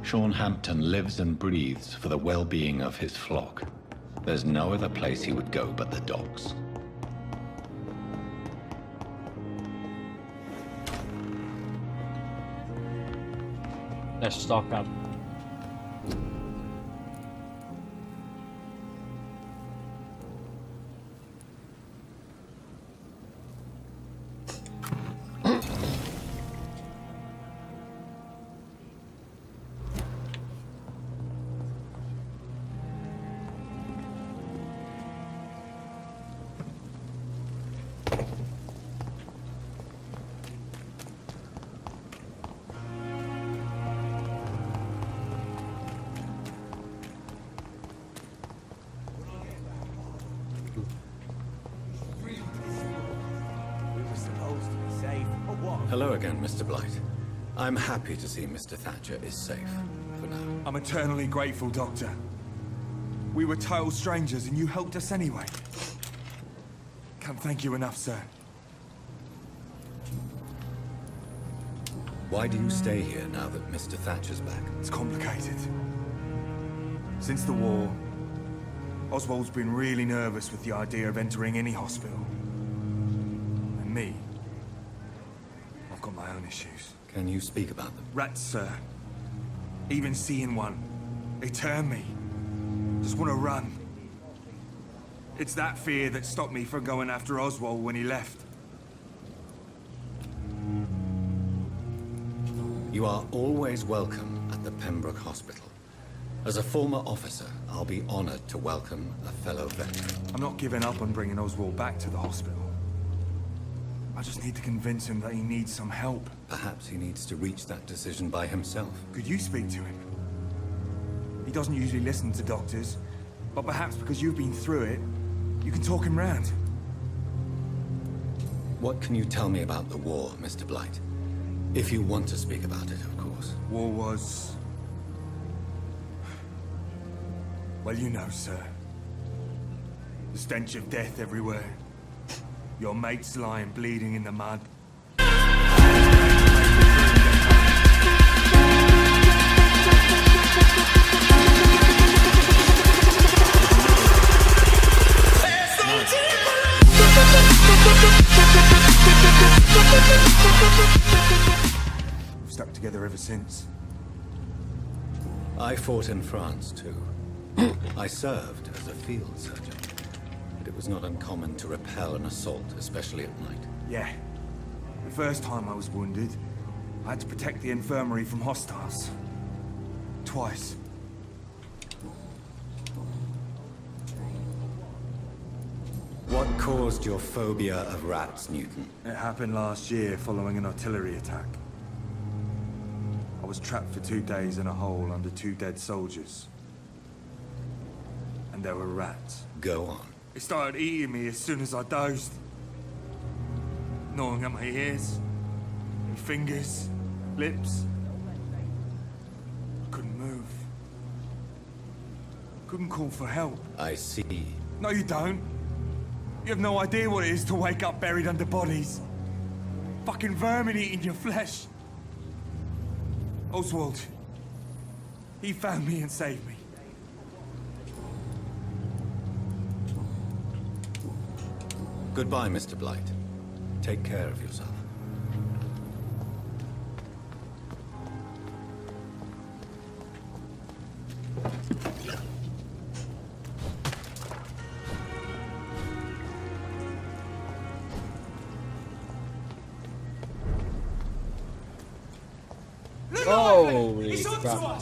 Sean Hampton lives and breathes for the well-being of his flock. There's no other place he would go but the docks. Let's stock up. Hello again, Mr. Blight. I'm happy to see Mr. Thatcher is safe, for now. I'm eternally grateful, Doctor. We were total strangers and you helped us anyway. Can't thank you enough, sir. Why do you stay here now that Mr. Thatcher's back? It's complicated. Since the war, Oswald's been really nervous with the idea of entering any hospital. And me, I've got my own issues. Can you speak about them? Rats, sir. Even seeing one, they turn me. Just want to run. It's that fear that stopped me from going after Oswald when he left. You are always welcome at the Pembroke Hospital. As a former officer, I'll be honored to welcome a fellow veteran. I'm not giving up on bringing Oswald back to the hospital. I just need to convince him that he needs some help. Perhaps he needs to reach that decision by himself. Could you speak to him? He doesn't usually listen to doctors, but perhaps because you've been through it, you can talk him round. What can you tell me about the war, Mr. Blight? If you want to speak about it, of course. War was... well, you know, sir. The stench of death everywhere. Your mates lying bleeding in the mud. We've stuck together ever since. I fought in France, too. I served as a field surgeon. But it was not uncommon to repel an assault, especially at night. Yeah. The first time I was wounded, I had to protect the infirmary from hostiles. Twice. What caused your phobia of rats, Newton? It happened last year following an artillery attack. I was trapped for 2 days in a hole under 2 dead soldiers. And there were rats. Go on. They started eating me as soon as I dozed. Gnawing at my ears, my fingers, lips. I couldn't move. Couldn't call for help. I see. No, you don't. You have no idea what it is to wake up buried under bodies. Fucking vermin eating your flesh. Oswald. He found me and saved me. Goodbye, Mr. Blight. Take care of yourself. Holy crap.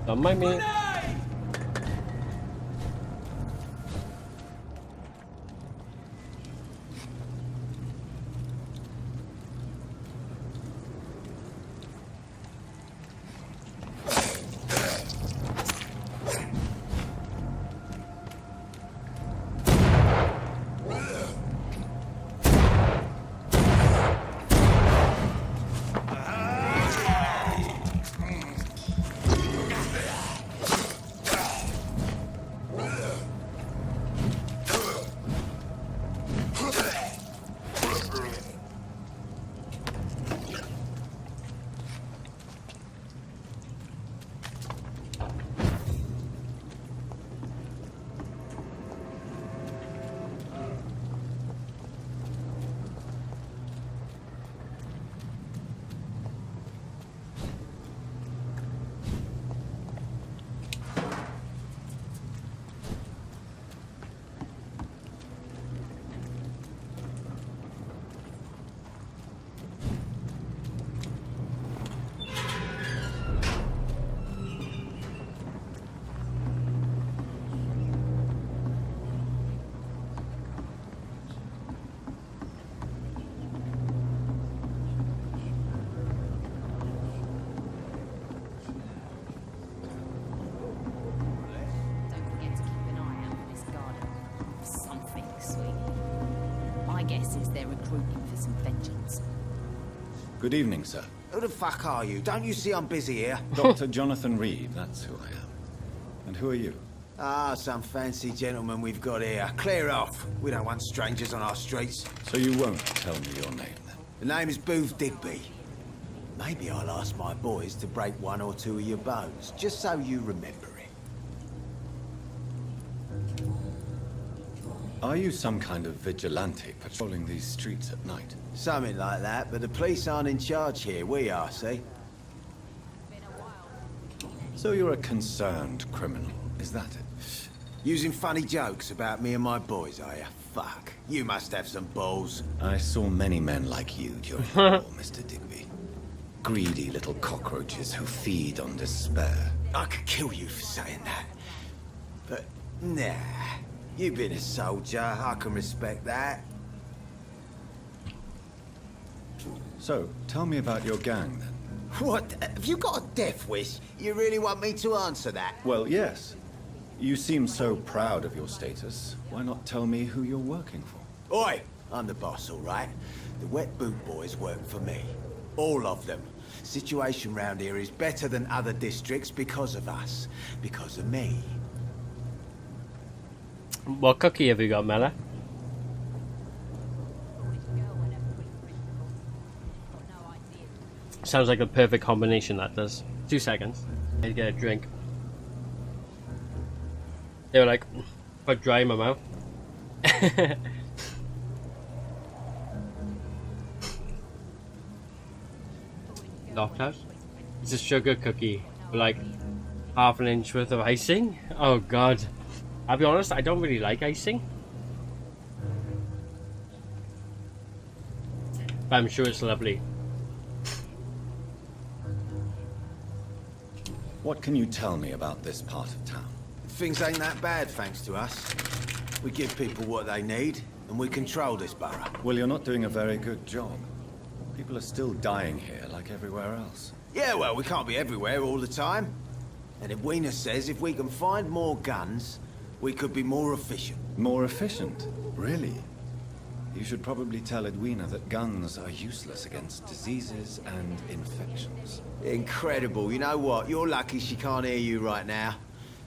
Don't mind me. senses they're recruiting for some vengeance. Good evening, sir. Who the fuck are you? Don't you see I'm busy here? Dr. Jonathan Reed, that's who I am. And who are you? Ah, some fancy gentleman we've got here. Clear off. We don't want strangers on our streets. So you won't tell me your name, then? The name is Booth Digby. Maybe I'll ask my boys to break one or two of your bones, just so you remember it. Are you some kind of vigilante patrolling these streets at night? Something like that, but the police aren't in charge here. We are, see? So you're a concerned criminal, is that it? Using funny jokes about me and my boys, are you? Fuck. You must have some balls. I saw many men like you during the war, Mr. Digby. Greedy little cockroaches who feed on despair. I could kill you for saying that. But, nah. You've been a soldier. I can respect that. So, tell me about your gang, then. What? Have you got a death wish? You really want me to answer that? Well, yes. You seem so proud of your status. Why not tell me who you're working for? Oi! I'm the boss, all right? The Wet Boot Boys work for me. All of them. Situation round here is better than other districts because of us. Because of me. What cookie have you got, Mela? Sounds like a perfect combination, that does. 2 seconds. I get a drink. They were like, quite dry in my mouth. Lockhouse? It's a sugar cookie with like half an inch worth of icing. Oh god. I'll be honest, I don't really like icing. But I'm sure it's lovely. What can you tell me about this part of town? Things ain't that bad, thanks to us. We give people what they need, and we control this borough. Well, you're not doing a very good job. People are still dying here like everywhere else. Yeah, well, we can't be everywhere all the time. And Edwina says if we can find more guns, we could be more efficient. More efficient? Really? You should probably tell Edwina that guns are useless against diseases and infections. Incredible. You know what? You're lucky she can't hear you right now.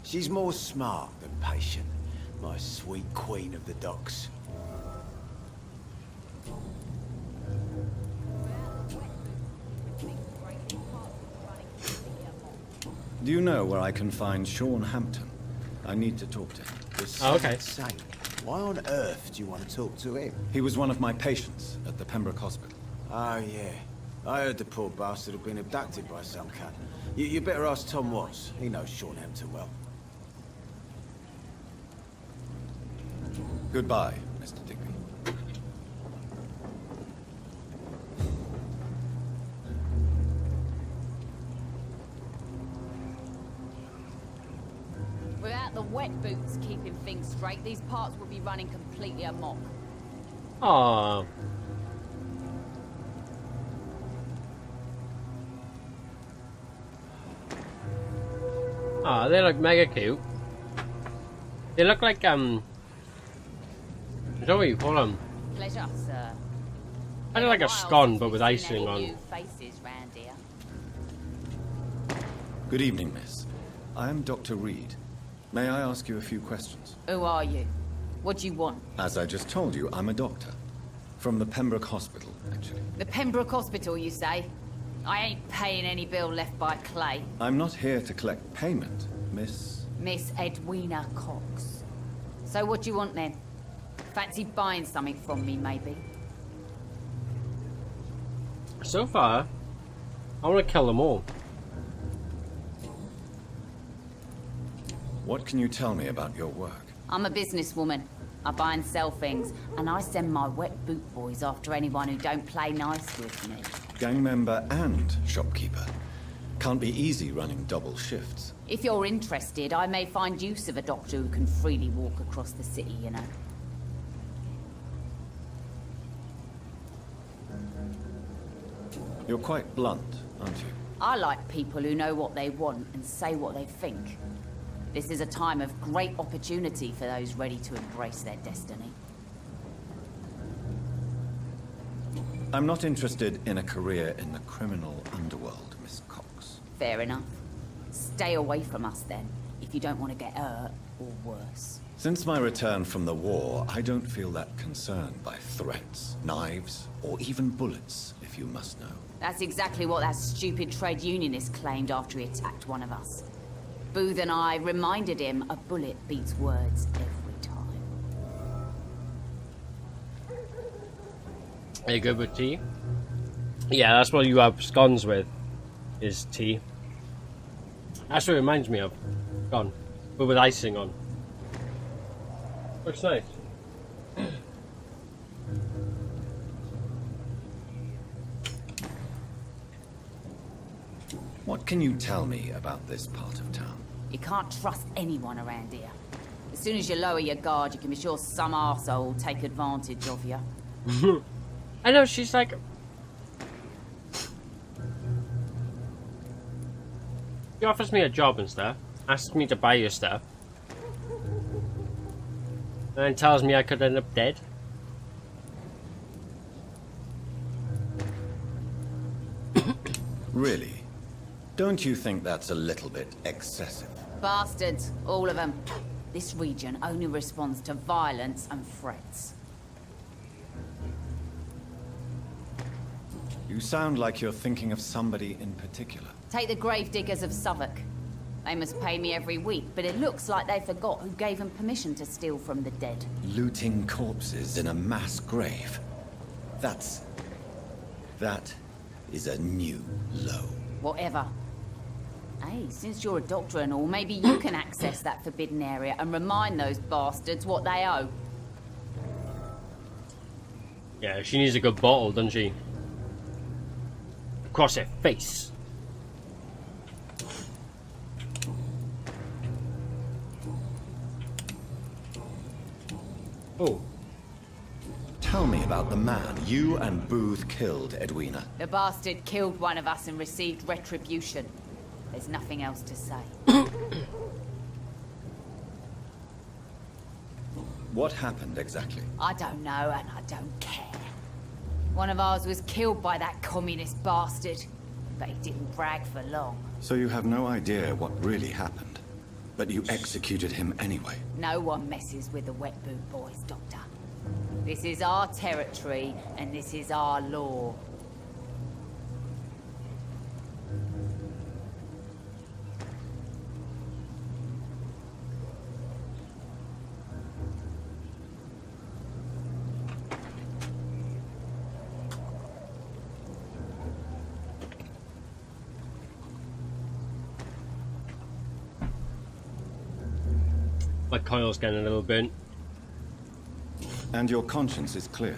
She's more smart than patient. My sweet queen of the docks. Do you know where I can find Sean Hampton? I need to talk to him. Oh, okay. Insane. Why on earth do you want to talk to him? He was one of my patients at the Pembroke Hospital. Oh, yeah. I heard the poor bastard had been abducted by some cunt. You better ask Tom Watts. He knows Sean Hampton well. Goodbye, Mr. Digby. Without the wet boots keeping things straight, these parts would be running completely amok. Aww. Ah, they look mega cute. They look like I don't know what you call them. Pleasure, sir. I do like a scone, but with icing Any on. new faces round here. Good evening, miss. I am Dr. Reed. May I ask you a few questions? Who are you? What do you want? As I just told you, I'm a doctor. From the Pembroke Hospital, actually. The Pembroke Hospital, you say? I ain't paying any bill left by Clay. I'm not here to collect payment, miss. Miss Edwina Cox. So what do you want then? Fancy buying something from me, maybe? So far, I want to kill them all. What can you tell me about your work? I'm a businesswoman. I buy and sell things, and I send my wet boot boys after anyone who don't play nice with me. Gang member and shopkeeper. Can't be easy running double shifts. If you're interested, I may find use of a doctor who can freely walk across the city, you know. You're quite blunt, aren't you? I like people who know what they want and say what they think. This is a time of great opportunity for those ready to embrace their destiny. I'm not interested in a career in the criminal underworld, Miss Cox. Fair enough. Stay away from us then, if you don't want to get hurt or worse. Since my return from the war, I don't feel that concerned by threats, knives, or even bullets, if you must know. That's exactly what that stupid trade unionist claimed after he attacked one of us. Booth and I reminded him a bullet beats words every time. Are you good with tea? Yeah, that's what you have scones with, is tea. That's what it reminds me of. Scone. But with icing on. Looks nice. What can you tell me about this part of town? You can't trust anyone around here. As soon as you lower your guard, you can be sure some arsehole will take advantage of you. I know, she's like... She offers me a job and stuff, asks me to buy your stuff, and then tells me I could end up dead. Really? Don't you think that's a little bit excessive? Bastards, all of them. This region only responds to violence and threats. You sound like you're thinking of somebody in particular. Take the gravediggers of Southwark. They must pay me every week, but it looks like they forgot who gave them permission to steal from the dead. Looting corpses in a mass grave. That is a new low. Whatever. Hey, since you're a doctor and all, maybe you can access that forbidden area and remind those bastards what they owe. Yeah, she needs a good bottle, doesn't she? Across her face. Oh. Tell me about the man you and Booth killed, Edwina. The bastard killed one of us and received retribution. There's nothing else to say. What happened exactly? I don't know and I don't care. One of ours was killed by that communist bastard, but he didn't brag for long. So you have no idea what really happened, but you executed him anyway. No one messes with the Wet Boot Boys, Doctor. This is our territory, and this is our law. My coil's getting a little burnt. And your conscience is clear.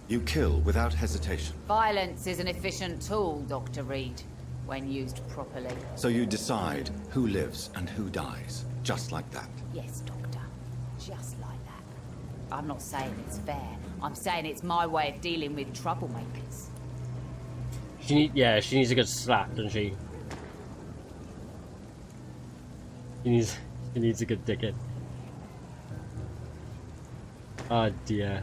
You kill without hesitation. Violence is an efficient tool, Dr. Reed, when used properly. So you decide who lives and who dies, just like that. Yes, Doctor. Just like that. I'm not saying it's fair. I'm saying it's my way of dealing with troublemakers. She needs a good slap, doesn't she? She needs a good dick in. Oh dear.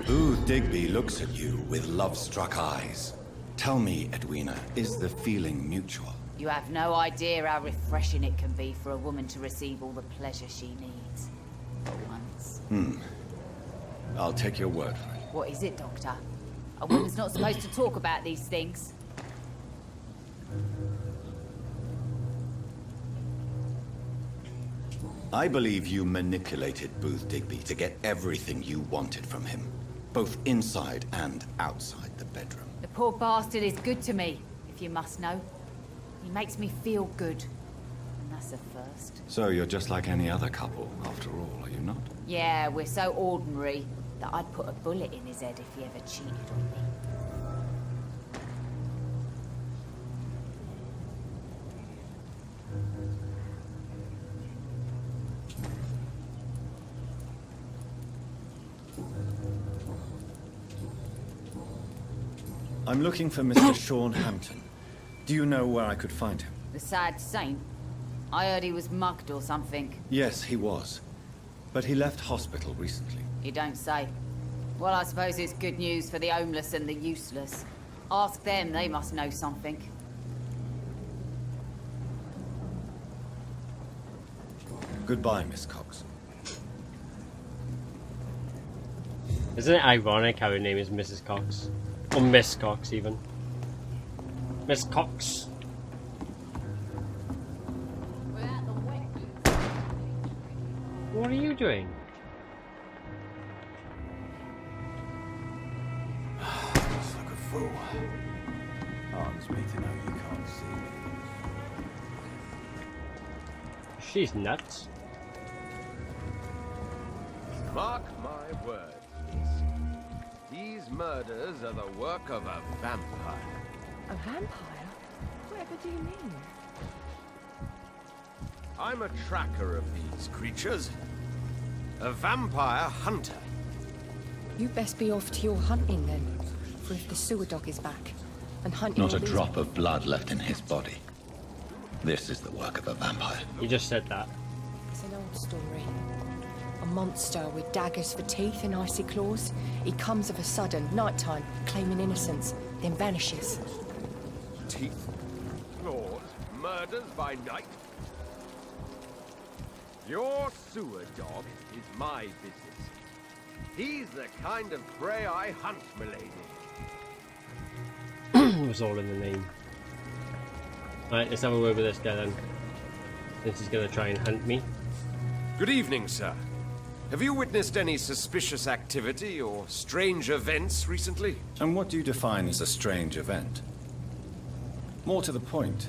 Booth Digby looks at you with love-struck eyes. Tell me, Edwina, is the feeling mutual? You have no idea how refreshing it can be for a woman to receive all the pleasure she needs. For once. I'll take your word for it. What is it, Doctor? A woman's not supposed to talk about these things. I believe you manipulated Booth Digby to get everything you wanted from him, both inside and outside the bedroom. The poor bastard is good to me, if you must know. He makes me feel good. And that's a first. So you're just like any other couple, after all, are you not? Yeah, we're so ordinary that I'd put a bullet in his head if he ever cheated on me. I'm looking for Mr. Sean Hampton. Do you know where I could find him? The sad saint? I heard he was mugged or something. Yes, he was. But he left hospital recently. You don't say. Well, I suppose it's good news for the homeless and the useless. Ask them, they must know something. Goodbye, Miss Cox. Isn't it ironic how her name is Mrs. Cox? Or Miss Cox, even. Miss Cox. What are you doing? Looks like a fool. Arms me to know you can't see me. She's nuts. Mark my words. These murders are the work of a vampire. A vampire? Whatever do you mean? I'm a tracker of these creatures. A vampire hunter. You best be off to your hunting then. For if the sewer dog is back, and hunting Not a all these- drop of blood left in his body. This is the work of a vampire. You just said that. It's an old story. A monster with daggers for teeth and icy claws. He comes of a sudden, nighttime, claiming innocence, then vanishes. Teeth, claws, murders by night. Your sewer dog is my business. He's the kind of prey I hunt, milady. It was all in the name. Right, let's have a word with this guy then. This is gonna try and hunt me. Good evening, sir. Have you witnessed any suspicious activity or strange events recently? And what do you define as a strange event? More to the point,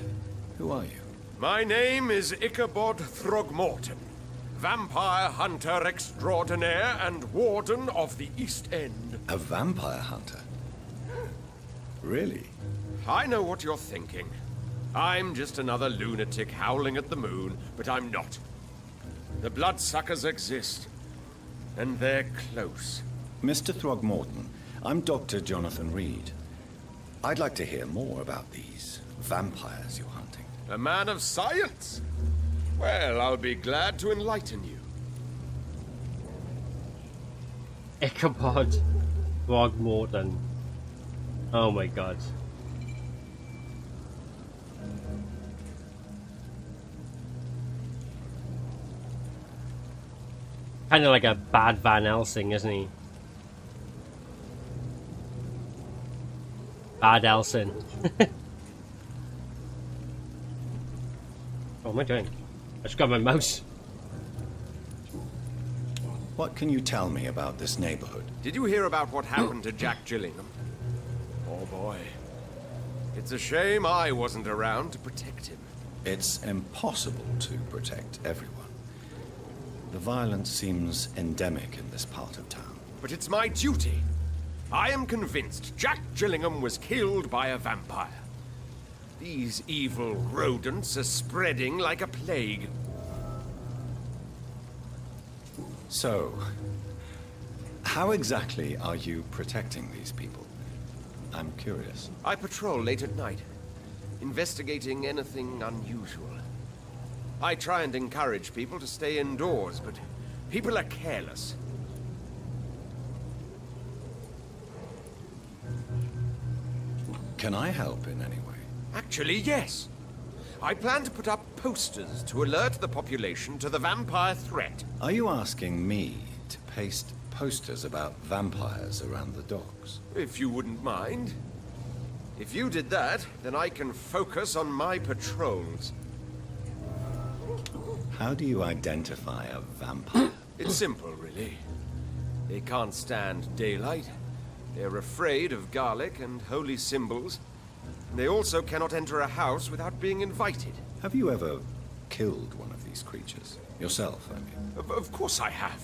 who are you? My name is Ichabod Throgmorton, vampire hunter extraordinaire and warden of the East End. A vampire hunter? Really? I know what you're thinking. I'm just another lunatic howling at the moon, but I'm not. The bloodsuckers exist, and they're close. Mr. Throgmorton, I'm Dr. Jonathan Reed. I'd like to hear more about these vampires you're hunting. A man of science? Well, I'll be glad to enlighten you. Ichabod Throgmorton. Oh my god. Kind of like a bad Van Helsing, isn't he? Bad Helsing. What am I doing? I just got my mouse. What can you tell me about this neighborhood? Did you hear about what happened to Jack Gillingham? Oh boy. It's a shame I wasn't around to protect him. It's impossible to protect everyone. The violence seems endemic in this part of town. But it's my duty. I am convinced Jack Gillingham was killed by a vampire. These evil rodents are spreading like a plague. So, how exactly are you protecting these people? I'm curious. I patrol late at night, investigating anything unusual. I try and encourage people to stay indoors, but people are careless. Can I help in any way? Actually, yes. I plan to put up posters to alert the population to the vampire threat. Are you asking me to paste posters about vampires around the docks? If you wouldn't mind. If you did that, then I can focus on my patrols. How do you identify a vampire? It's simple, really. They can't stand daylight. They're afraid of garlic and holy symbols. They also cannot enter a house without being invited. Have you ever killed one of these creatures? Yourself, I mean. Of course I have.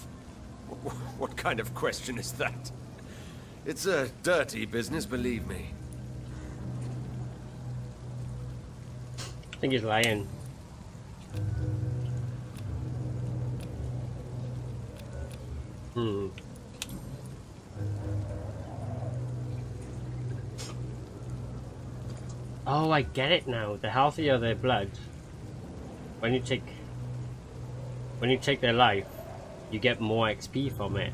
What kind of question is that? It's a dirty business, believe me. I think he's lying. Oh, I get it now. The healthier their blood, when you take their life, you get more XP from it.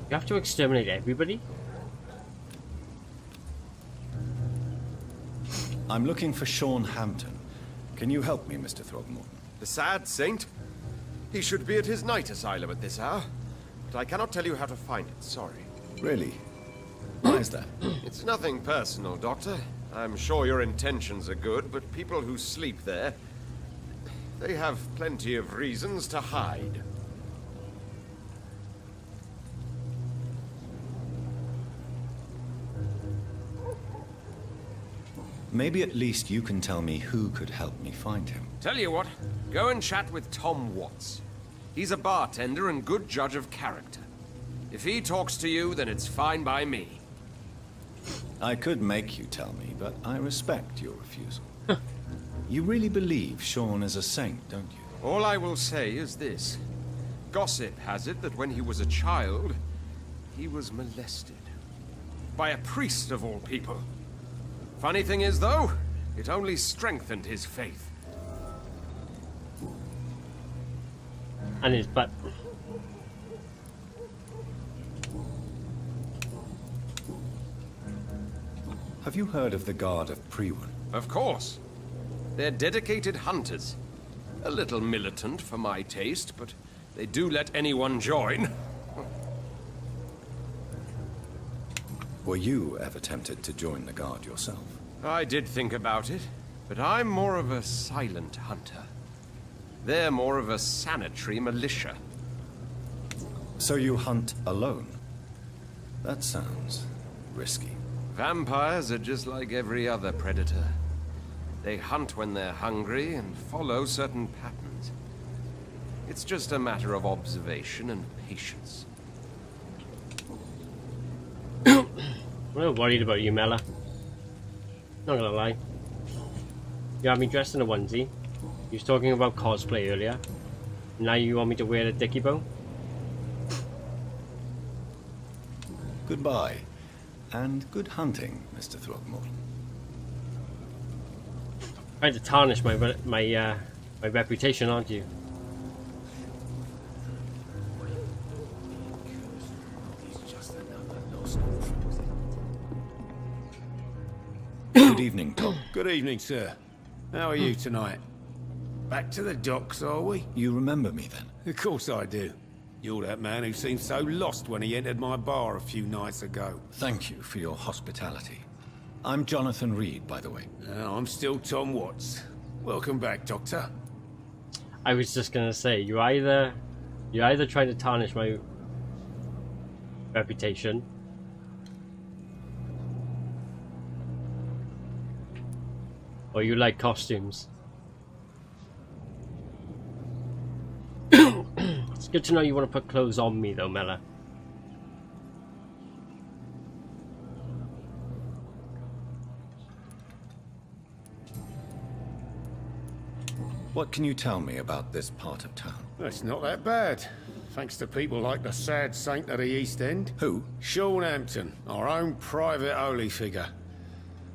You have to exterminate everybody? I'm looking for Sean Hampton. Can you help me, Mr. Throgmorton? The sad saint? He should be at his night asylum at this hour. But I cannot tell you how to find it, sorry. Really? Why is that? It's nothing personal, Doctor. I'm sure your intentions are good, but people who sleep there, they have plenty of reasons to hide. Maybe at least you can tell me who could help me find him. Tell you what, go and chat with Tom Watts. He's a bartender and good judge of character. If he talks to you, then it's fine by me. I could make you tell me, but I respect your refusal. You really believe Sean is a saint, don't you? All I will say is this. Gossip has it that when he was a child, he was molested. By a priest of all people. Funny thing is, though, it only strengthened his faith. And his butt. Have you heard of the Guard of Priwen? Of course. They're dedicated hunters. A little militant for my taste, but they do let anyone join. Were you ever tempted to join the Guard yourself? I did think about it, but I'm more of a silent hunter. They're more of a sanitary militia. So you hunt alone? That sounds risky. Vampires are just like every other predator. They hunt when they're hungry and follow certain patterns. It's just a matter of observation and patience. I'm a little worried about you, Mela. Not gonna lie. You had me dressed in a onesie. You was talking about cosplay earlier. Now you want me to wear a dicky bow? Goodbye. And good hunting, Mr. Throgmorton. Trying to tarnish my reputation, aren't you? Good evening, Tom. Good evening, sir. How are you tonight? Back to the docks, are we? You remember me then? Of course I do. You're that man who seemed so lost when he entered my bar a few nights ago. Thank you for your hospitality. I'm Jonathan Reed, by the way. I'm still Tom Watts. Welcome back, Doctor. I was just gonna say, you're either trying to tarnish my reputation, or you like costumes. It's good to know you want to put clothes on me, though, Mela. What can you tell me about this part of town? It's not that bad. Thanks to people like the sad saint of the East End. Who? Sean Hampton, our own private holy figure.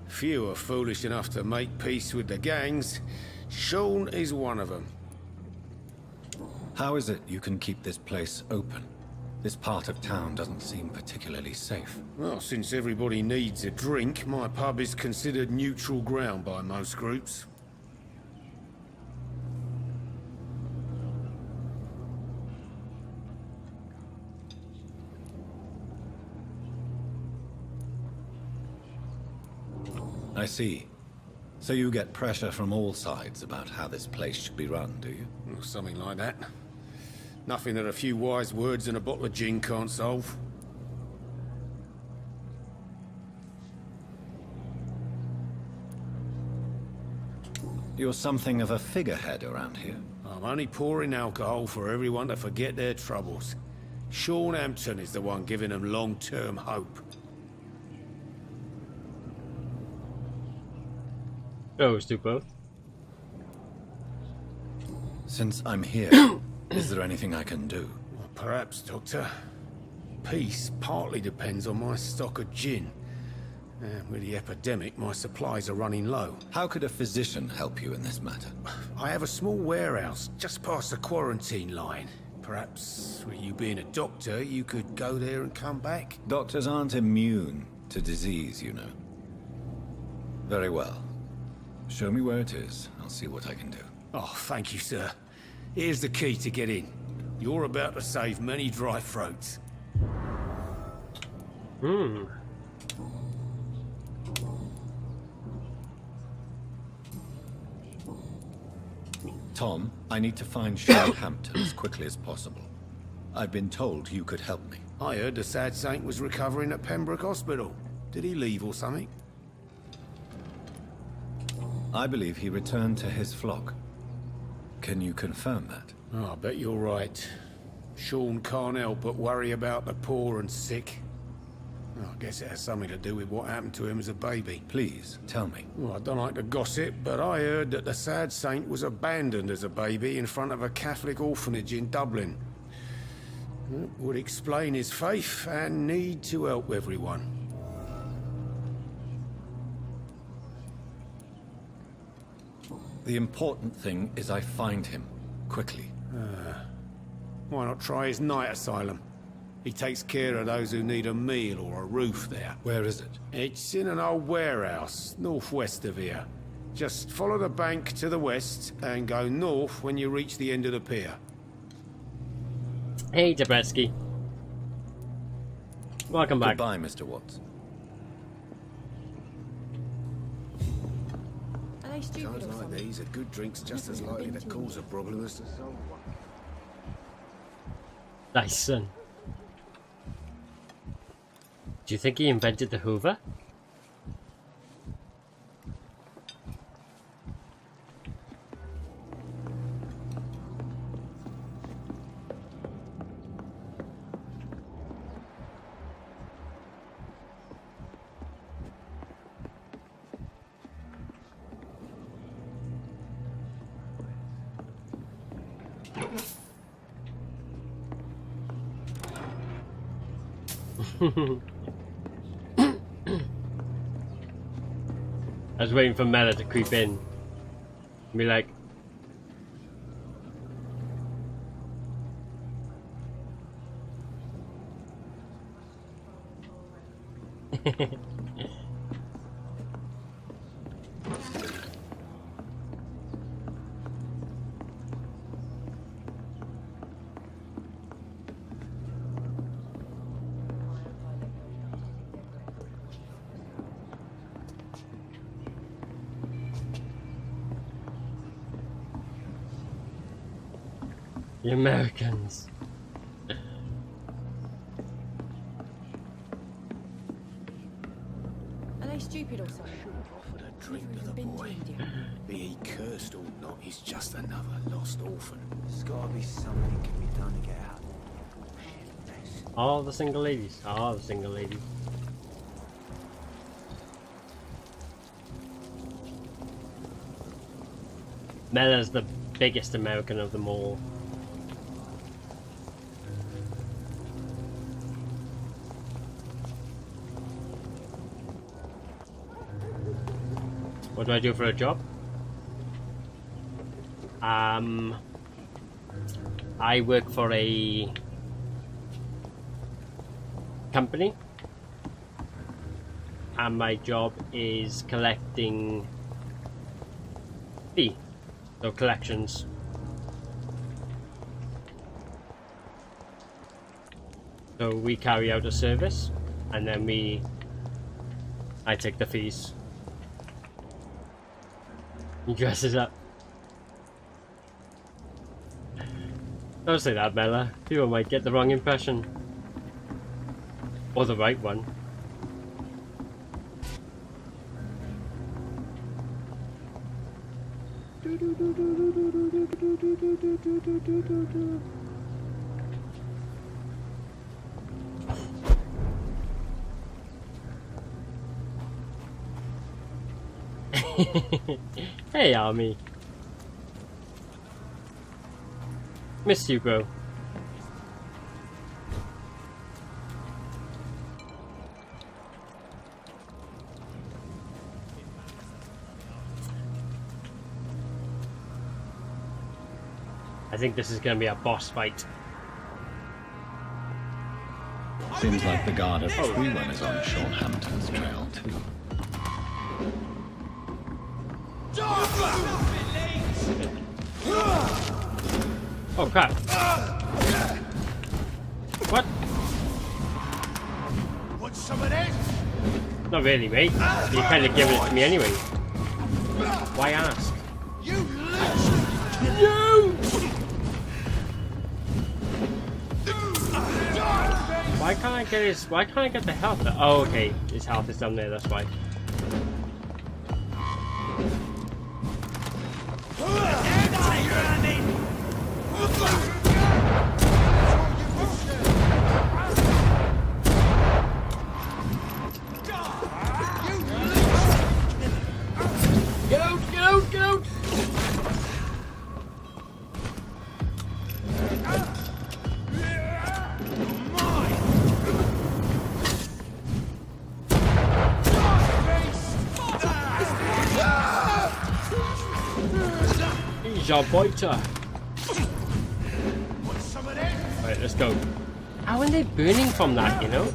Few are foolish enough to make peace with the gangs. Sean is one of them. How is it you can keep this place open? This part of town doesn't seem particularly safe. Well, since everybody needs a drink, my pub is considered neutral ground by most groups. I see. So you get pressure from all sides about how this place should be run, do you? Or something like that. Nothing that a few wise words and a bottle of gin can't solve. You're something of a figurehead around here. I'm only pouring alcohol for everyone to forget their troubles. Sean Hampton is the one giving them long-term hope. Oh, let's do both. Since I'm here, is there anything I can do? Well, perhaps, Doctor. Peace partly depends on my stock of gin. And with the epidemic, my supplies are running low. How could a physician help you in this matter? I have a small warehouse just past the quarantine line. Perhaps, with you being a doctor, you could go there and come back? Doctors aren't immune to disease, you know. Very well. Show me where it is. I'll see what I can do. Oh, thank you, sir. Here's the key to get in. You're about to save many dry throats. Tom, I need to find Hampton as quickly as possible. I've been told you could help me. I heard the sad saint was recovering at Pembroke Hospital. Did he leave or something? I believe he returned to his flock. Can you confirm that? Oh, I bet you're right. Sean can't help but worry about the poor and sick. Well, I guess it has something to do with what happened to him as a baby. Please, tell me. Well, I don't like to gossip, but I heard that the sad saint was abandoned as a baby in front of a Catholic orphanage in Dublin. It would explain his faith and need to help everyone. The important thing is I find him, quickly. Why not try his night asylum? He takes care of those who need a meal or a roof there. Where is it? It's in an old warehouse, northwest of here. Just follow the bank to the west and go north when you reach the end of the pier. Hey, Zabreski. Welcome back. Goodbye, Mr. Watts. Are they stupid Times or like something? these, a good drink's just as likely to cause a problem as to solve one. Nice, son. Do you think he invented the Hoover? I was waiting for Mela to creep in and be like, the Americans. Are they stupid or something? Offered a drink Never to the even been to boy. India. Be he cursed or not, he's just another lost orphan. There's gotta be something can be done to get out. All the single ladies. All the single ladies. Mela's the biggest American of them all. What do I do for a job? I work for a company, and my job is collecting fee, so collections. So we carry out a service, and then I take the fees. He dresses up. Don't say that, Bella. People might get the wrong impression. Or the right one. Hey, Army. Missed you, bro. I think this is going to be a boss fight. Seems like the guard of Freeman is on Sean Hampton's trail, too. Oh crap. What? Want some of this? Not really, mate. You're kind of giving it to me anyway. Why ask? You leech! Why can't I get his? Why can't I get the health? Oh, okay. His health is down there. That's why. Get out! Get out! Get out! He's your fighter. Alright, let's go. How are they burning from that, you know?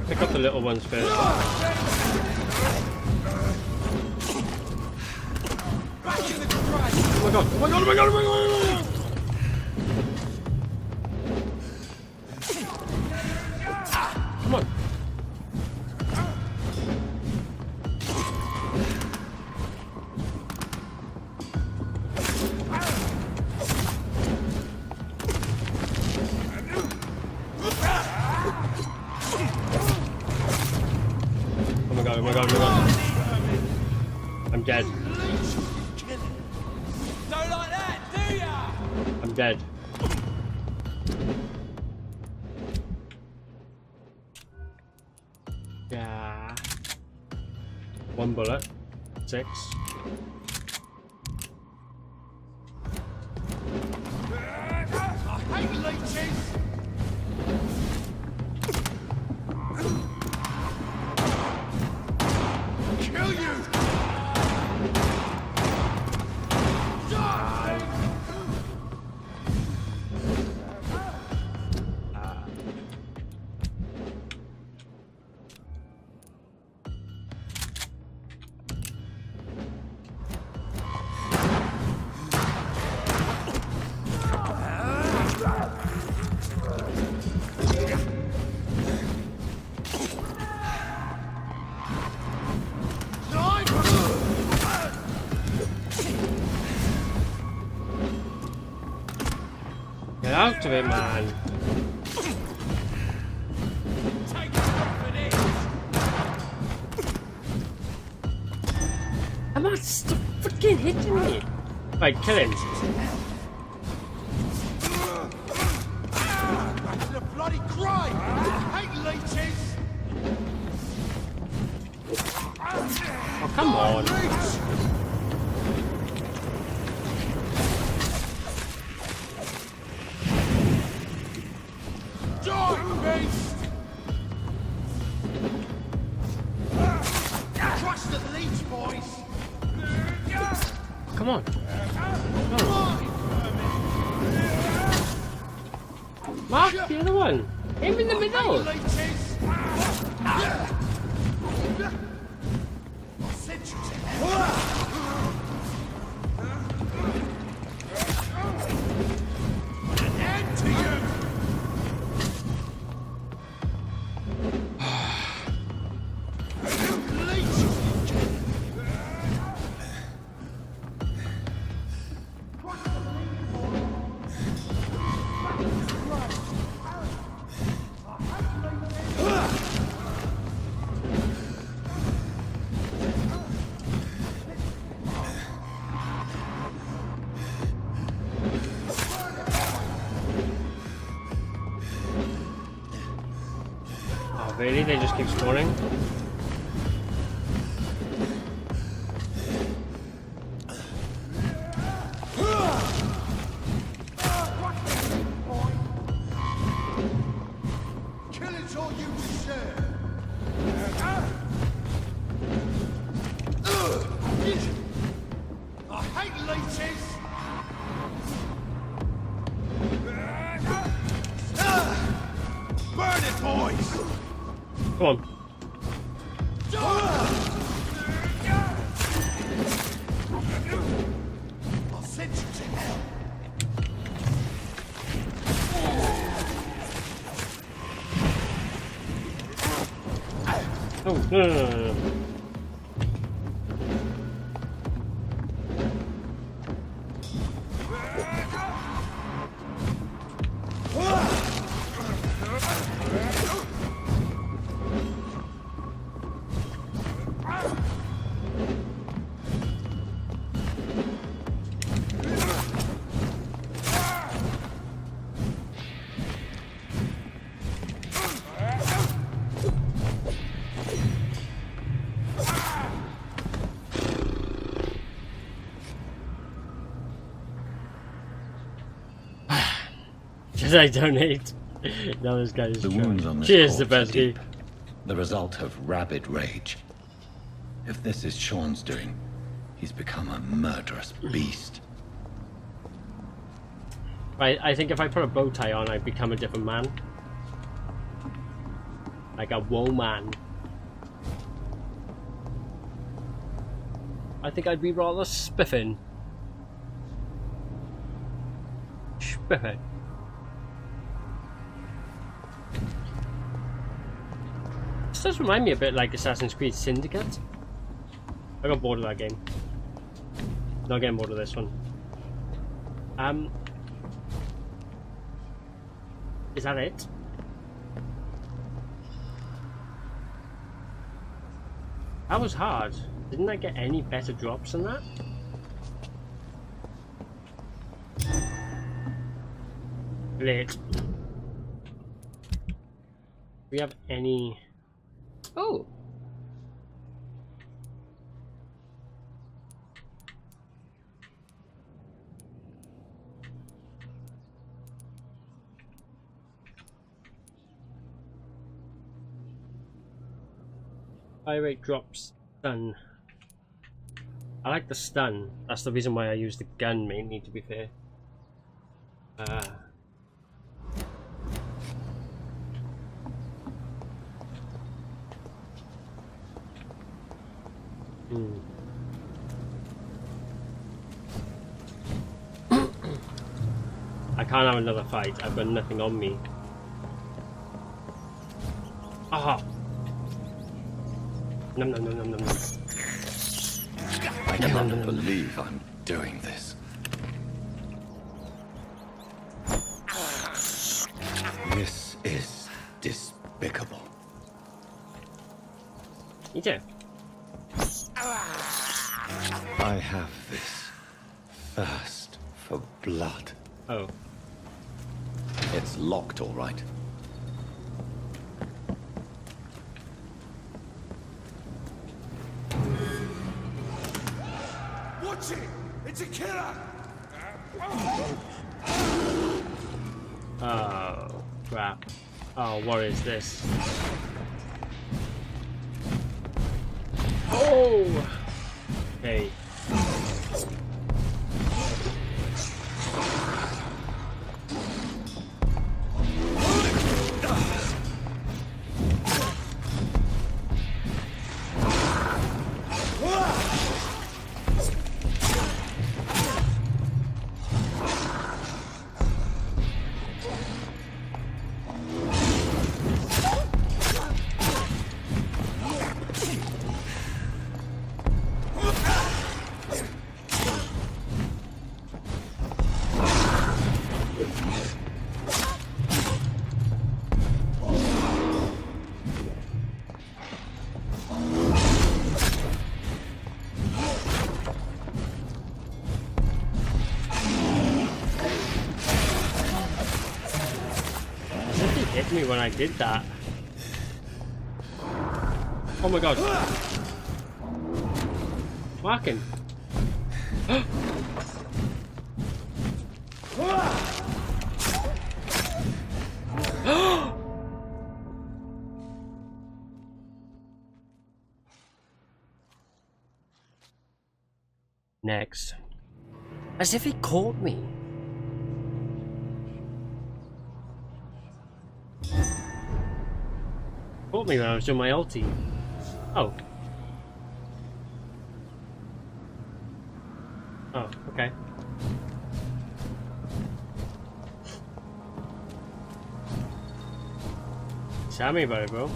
Pick up the little ones first. Oh my god! Oh my god! Oh my god! Oh my god! Oh my god! Come on! Oh my god, oh my god. I'm dead. Don't like that, do ya? I'm dead. Yeah. One bullet. 6. I hate leeches! Kill you! Get out of it, man. Come on, stop freaking hitting me. Right, kill him. Back to the bloody grind! I hate leeches! Oh, come on. Trust the leech, boys! Come on. No. Mark the other one. Aim in the middle. Leeches! I'll send you to hell. An end to you! Really? They just keep spawning? Killing's all you deserve. I hate leeches. Burn it, boys. Come on. I'll send you to hell. Oh, no. Should I donate? No, this guy is The trying. wounds on this Cheers, corpse are Zabezki. deep. The result of rabid rage. If this is Sean's doing, he's become a murderous beast. I think if I put a bow tie on, I'd become a different man. Like a woman. I think I'd be rather spiffing. Spiffing. This does remind me a bit like Assassin's Creed Syndicate. I got bored of that game. Not getting bored of this one. Is that it? That was hard. Didn't I get any better drops than that? Lit. Do we have any... Oh! Fire rate drops. Stun. I like the stun. That's the reason why I use the gun mainly, to be fair. I can't have another fight. I've got nothing on me. Aha! Nom nom nom nom nom nom. I can't believe I'm doing this. This is despicable. Me too. I have this thirst for blood. Oh. It's locked, all right. Watch it! It's a killer! Oh, crap. Oh, what is this? Oh! Hey. Hit me when I did that. Oh my god. Fucking. Next. As if he caught me. Caught me when I was doing my ulti. Oh. Oh, okay. Tell me about it, bro.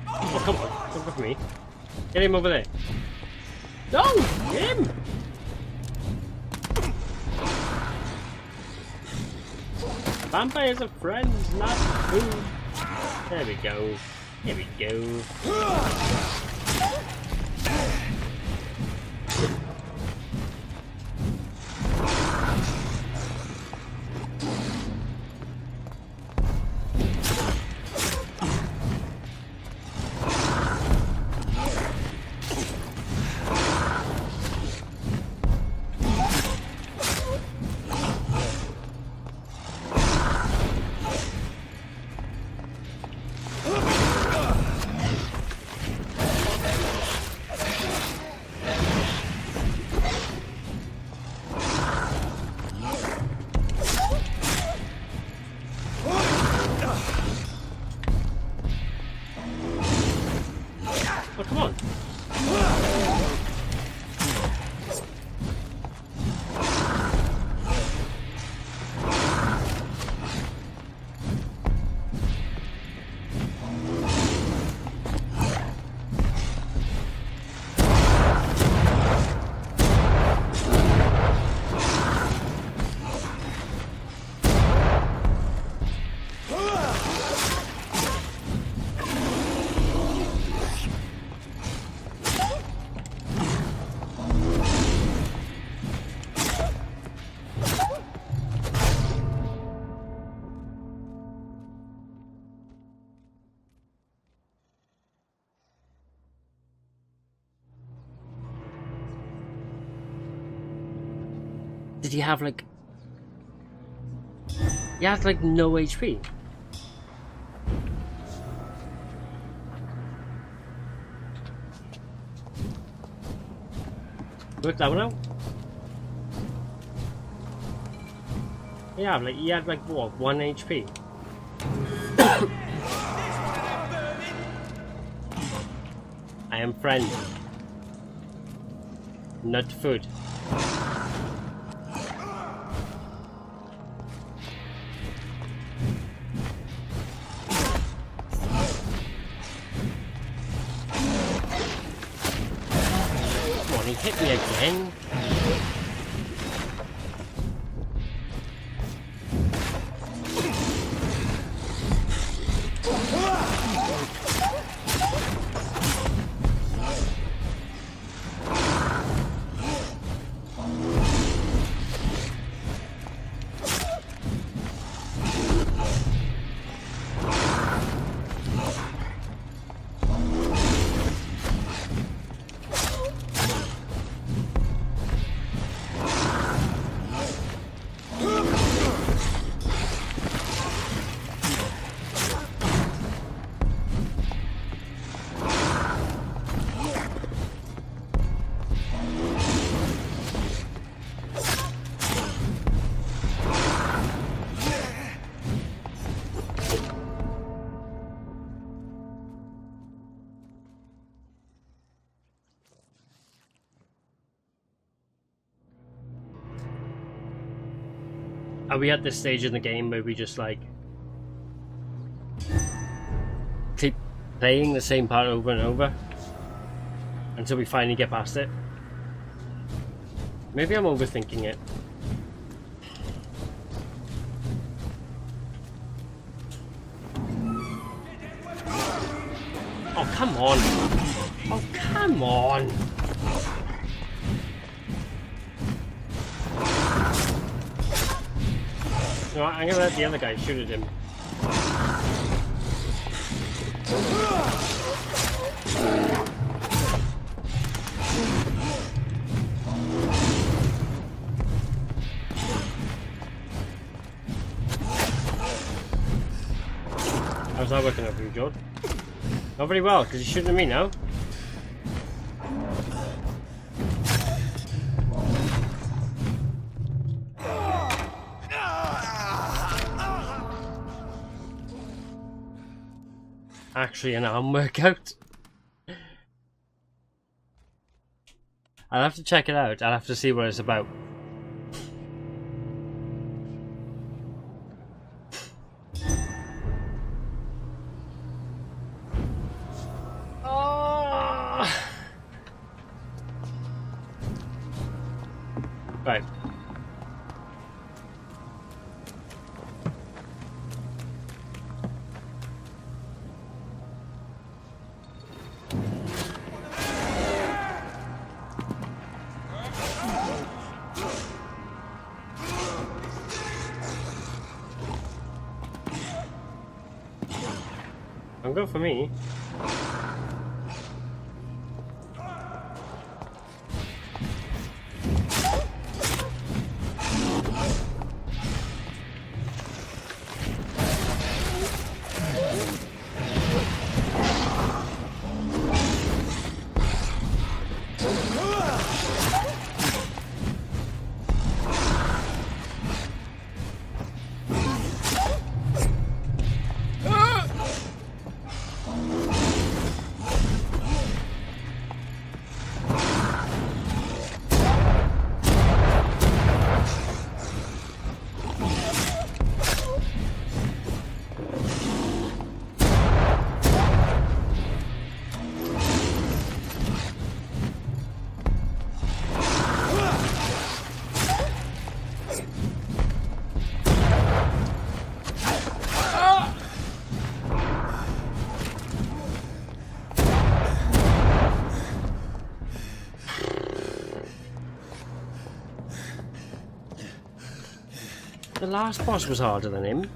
Oh, come on. Don't go for me. Get him over there. No! Him! Vampires are friends, not food. There we go. There we go. Oh, come on. Did he have like... He had like no HP. Work that one out. Yeah, like he had like what, 1 HP. I am friend. Not food. He hit me again. Are we at this stage in the game where we just like keep playing the same part over and over until we finally get past it? Maybe I'm overthinking it. Oh, come on. Oh, come on. No, I'm gonna let the other guy shoot at him. How's that working out for you, George? Not very well, because you're shooting at me now. Actually an arm workout. I'll have to check it out. I'll have to see what it's about. Right. Don't go for me. The last boss was harder than him.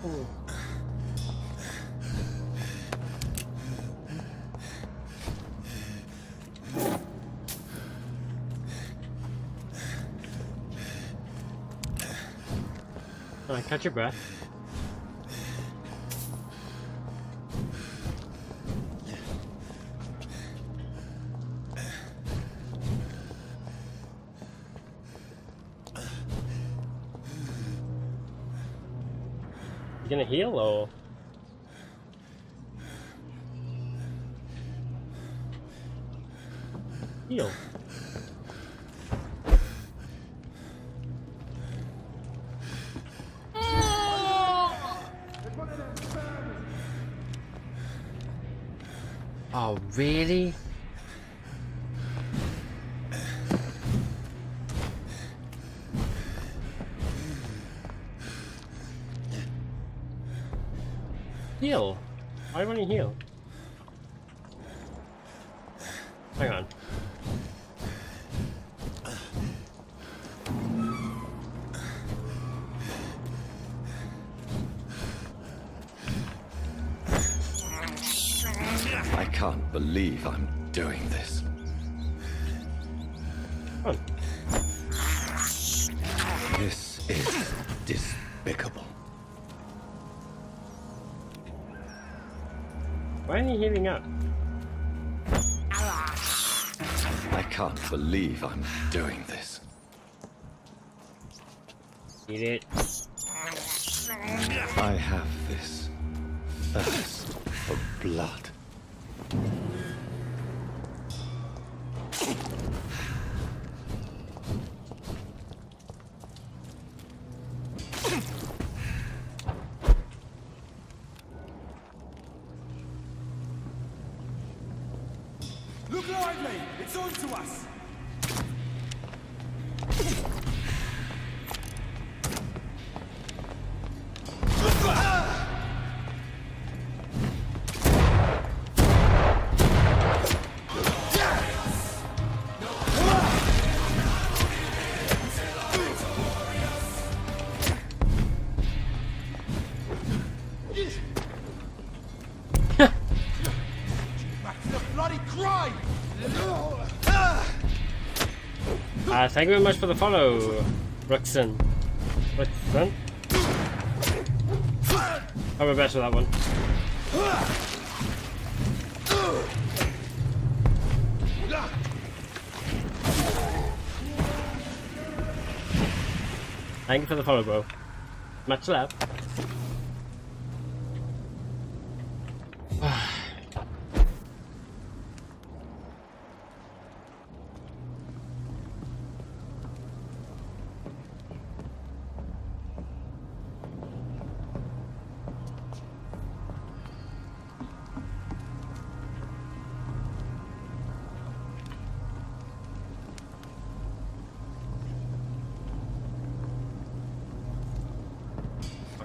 Ooh. Alright, catch your breath. Gonna heal or heal? Oh, really? Heal? Why won't he heal? Hang on. I can't believe I'm doing this. Oh. This is despicable. Why isn't he healing up? I can't believe I'm doing this. Eat it. I have this thirst for blood. Look lively! It's on to us! Thank you very much for the follow, Ruxon. Ruxon? I'll be best with that one. Thank you for the follow, bro. Much love.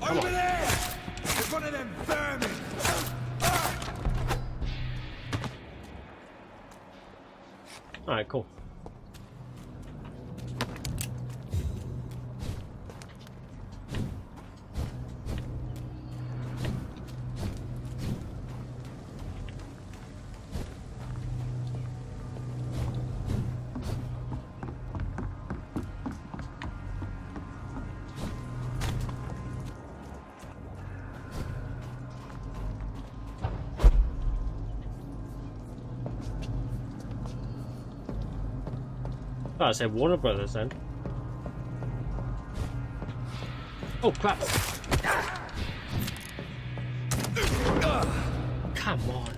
Over there! There's one of them vermin! Alright, cool. Oh, I said Warner Brothers then. Oh crap! Come on.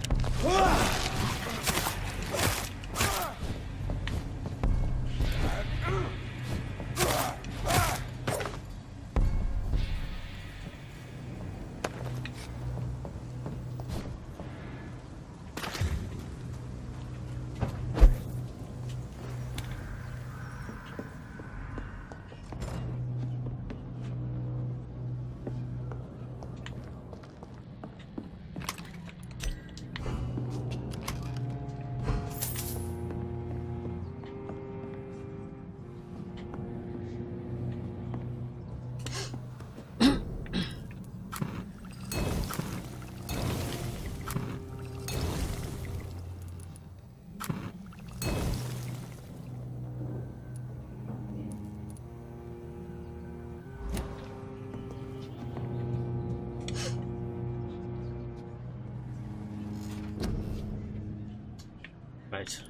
Right.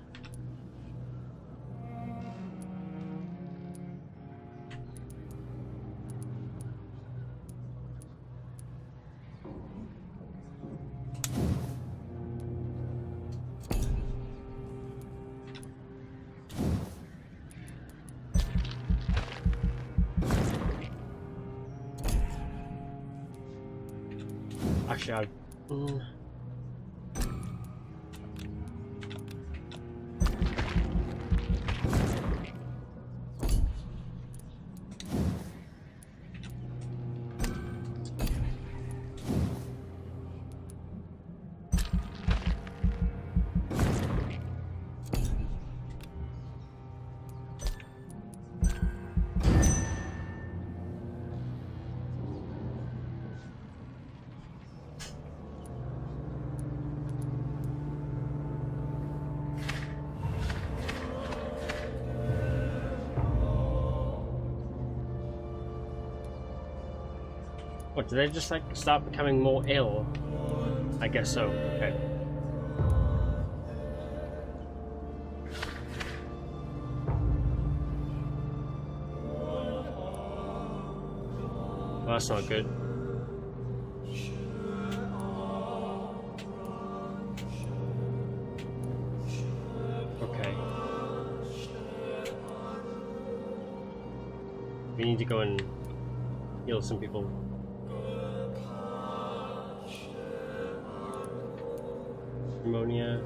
Actually, I... What, did they just like start becoming more ill? I guess so. Okay. Well, that's not good. Okay. We need to go and heal some people. Pneumonia.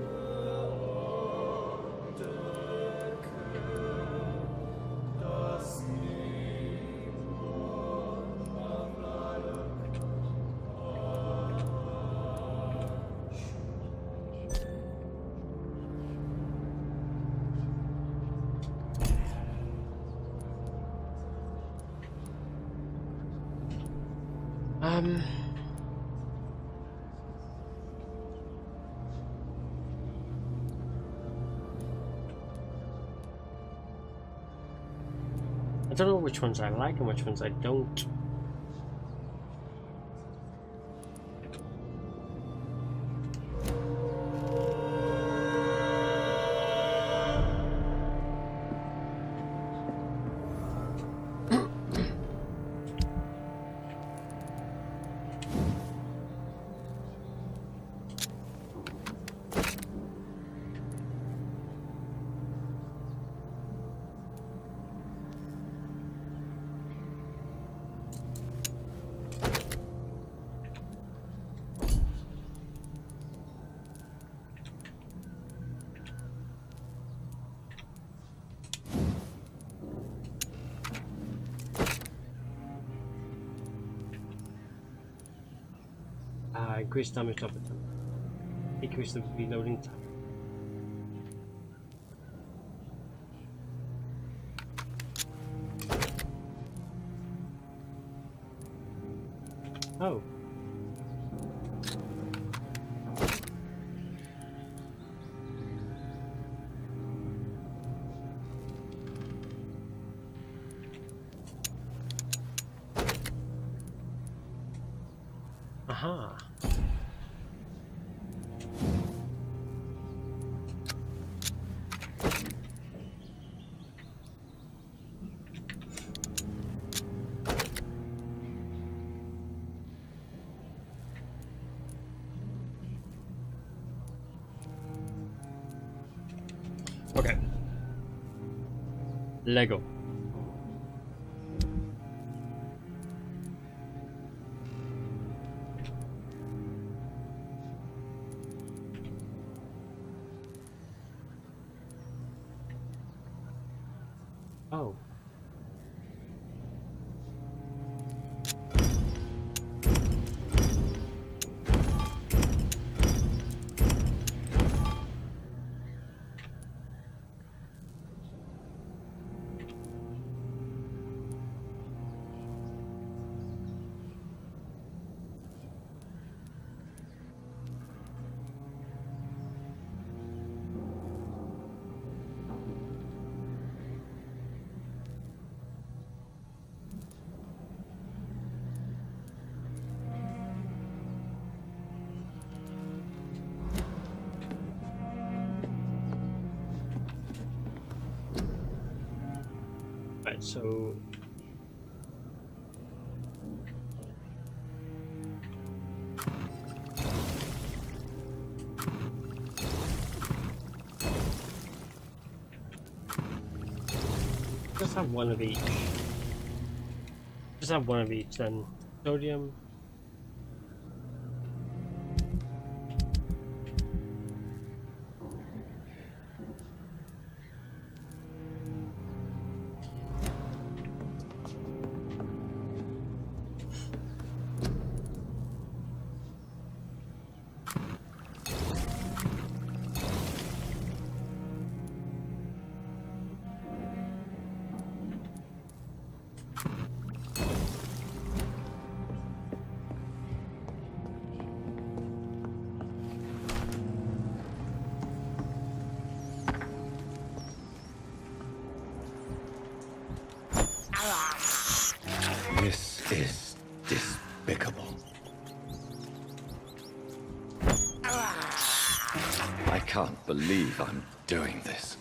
I don't know which ones I like and which ones I don't. Increase damage up time. Decrease the reloading time. Oh. Aha. Okay. Lego. Oh. Right, so just have one of each. Just have one of each then. Sodium. This is despicable. I can't believe I'm doing this.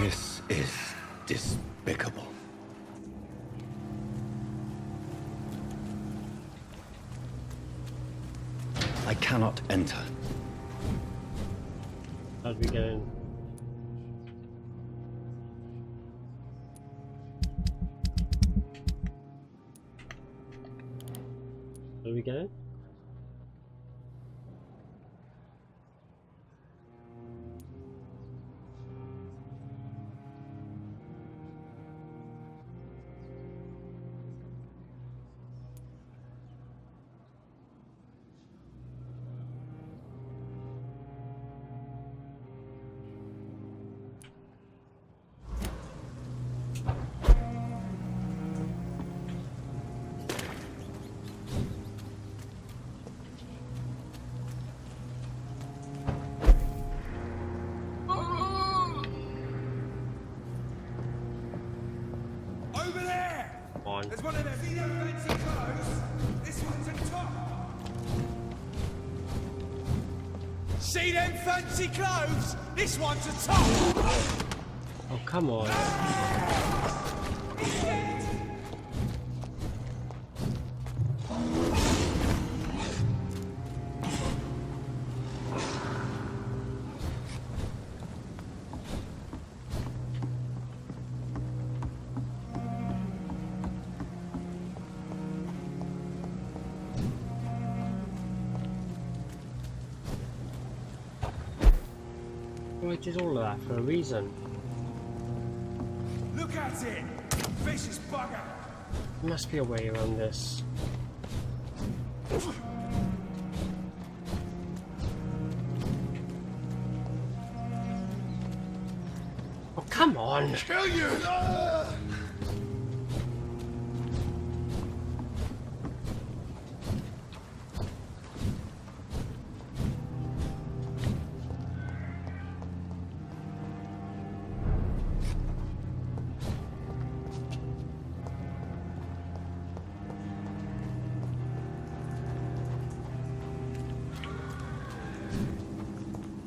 This is despicable. I cannot enter. How'd we get in? How'd we get in? on. There's one of them. See them fancy clothes? This one's a top. See them fancy clothes? This one's a top. Oh, come on. I did all of that for a reason. Look at it. Vicious bugger. There must be a way around this. Oh, come on! Kill you!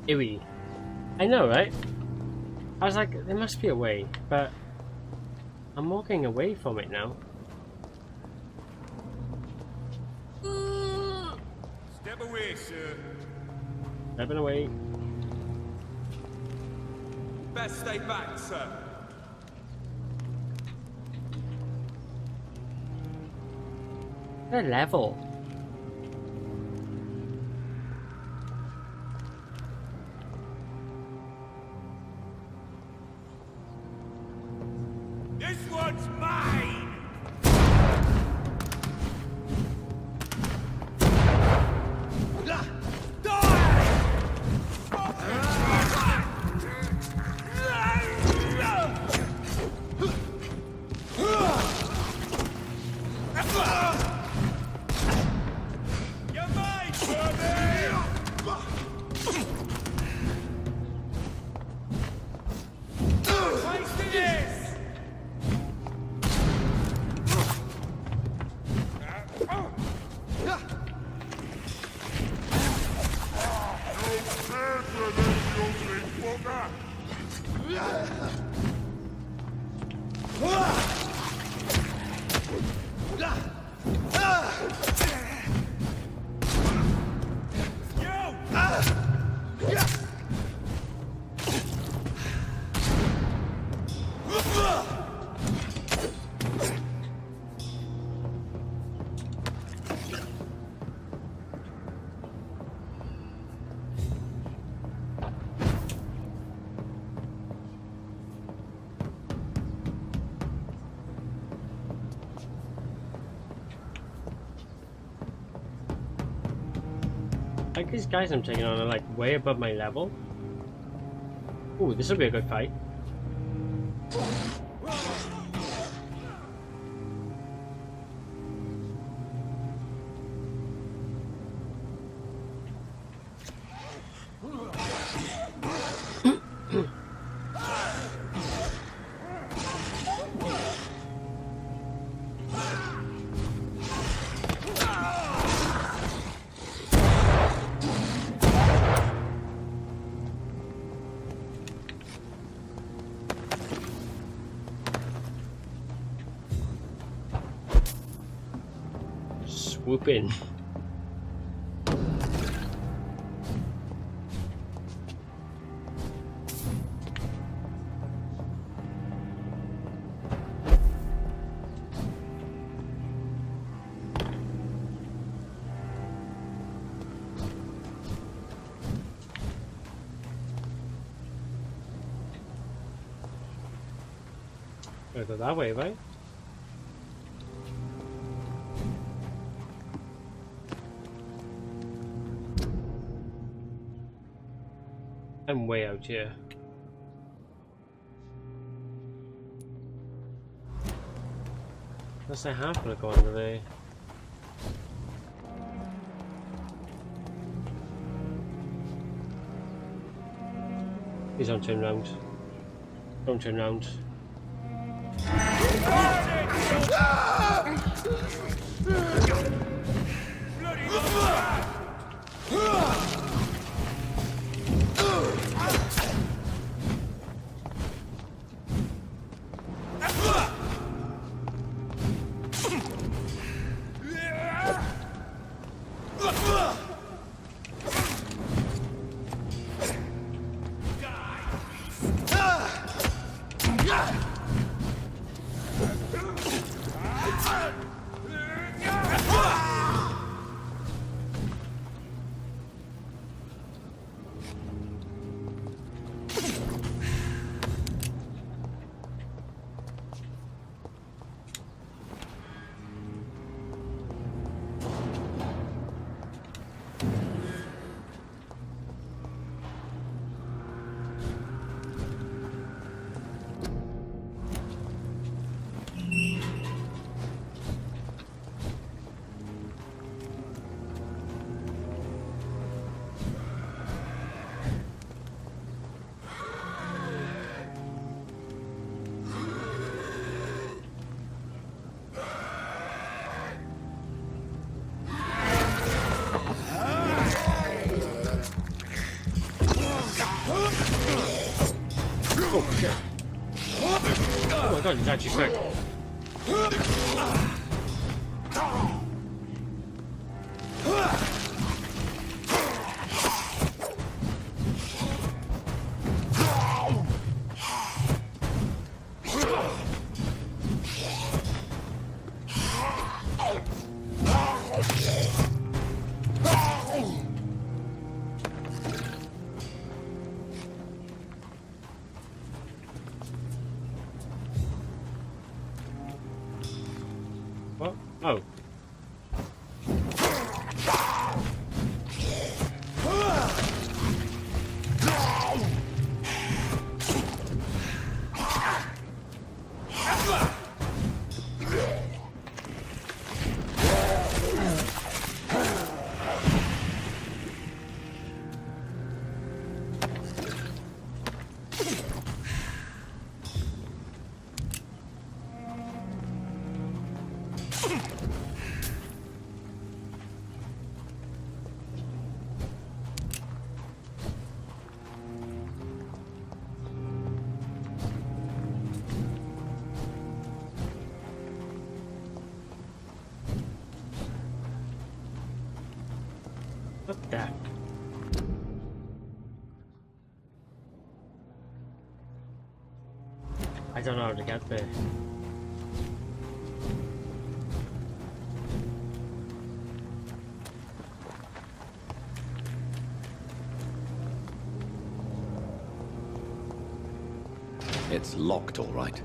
Ewy. I know, right? I was like, there must be a way, but I'm walking away from it now. Step away, sir. Stepping away. Best stay back, sir. They're level. This one's mine! You're mine, Furby! Wasting this! Like these guys I'm taking on are like way above my level. Ooh, this will be a good fight. Swoop in. Gotta go that way, right? I'm way out here. Unless I have to go under there. Please don't turn round. Don't turn round. Oh shit. Oh my god, he's actually quick. What? Oh. What the? I don't know how to get there. It's locked, all right.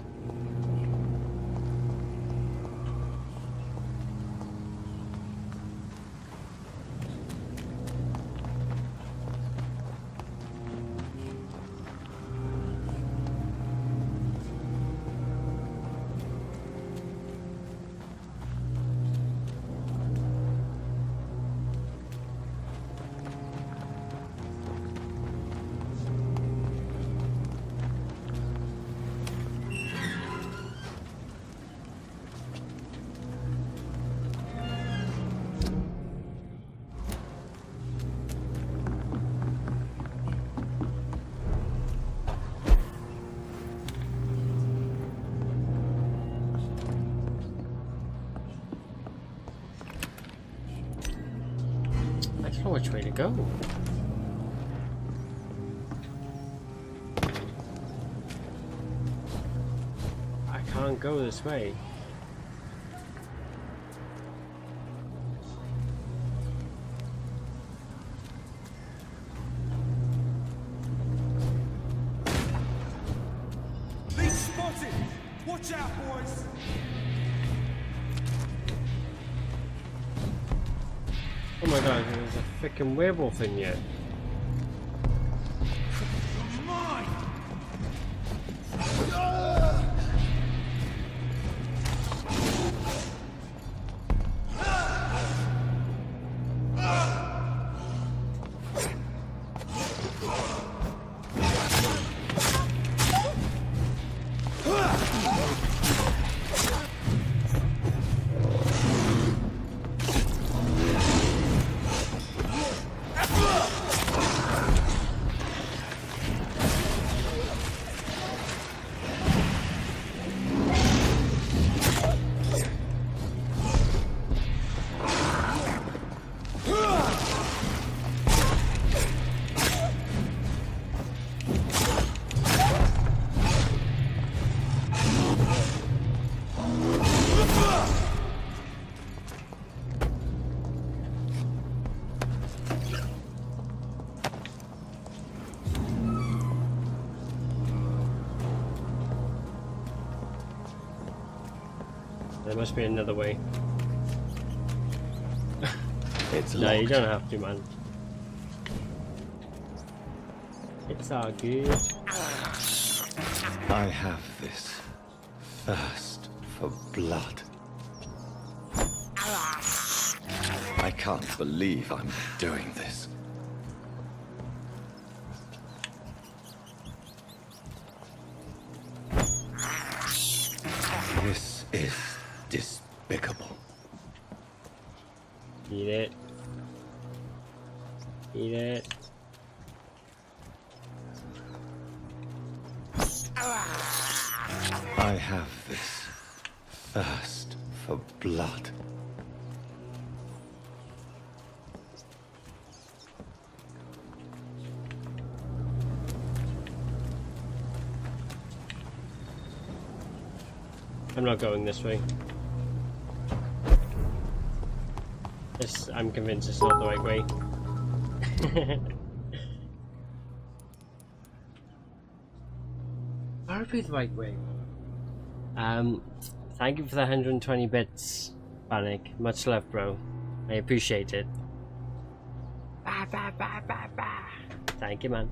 I don't know which way to go. I can't go this way. Lead spotted! Watch out, boys! Oh my god, there's a freaking werewolf in here. Mine! There must be another way. It's No, locked. you don't have to, man. It's all good. I have this thirst for blood. I can't believe I'm doing this. This is despicable. Eat it. Eat it. I have this thirst for blood. I'm not going this way. I'm convinced it's not the right way. Probably the right way. Thank you for the 120 bits, Panic. Much love, bro. I appreciate it. Bah, bah, bah, bah, bah. Thank you, man.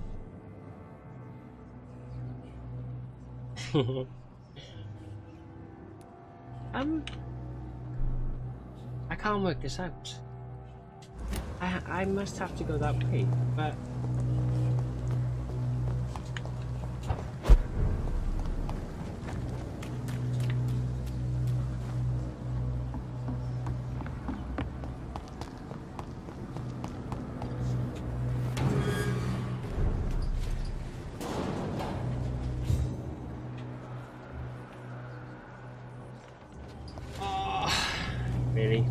I can't work this out. I must have to go that way, but really.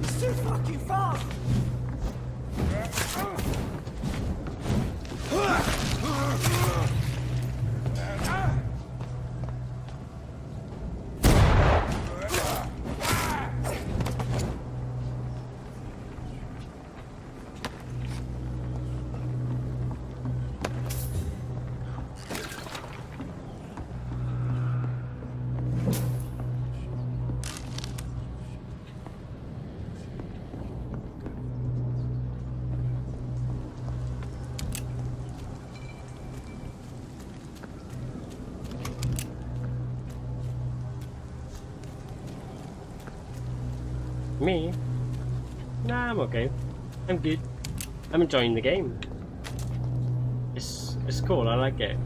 It's too fucking fast! Me? Nah, I'm okay. I'm good. I'm enjoying the game. It's cool, I like it.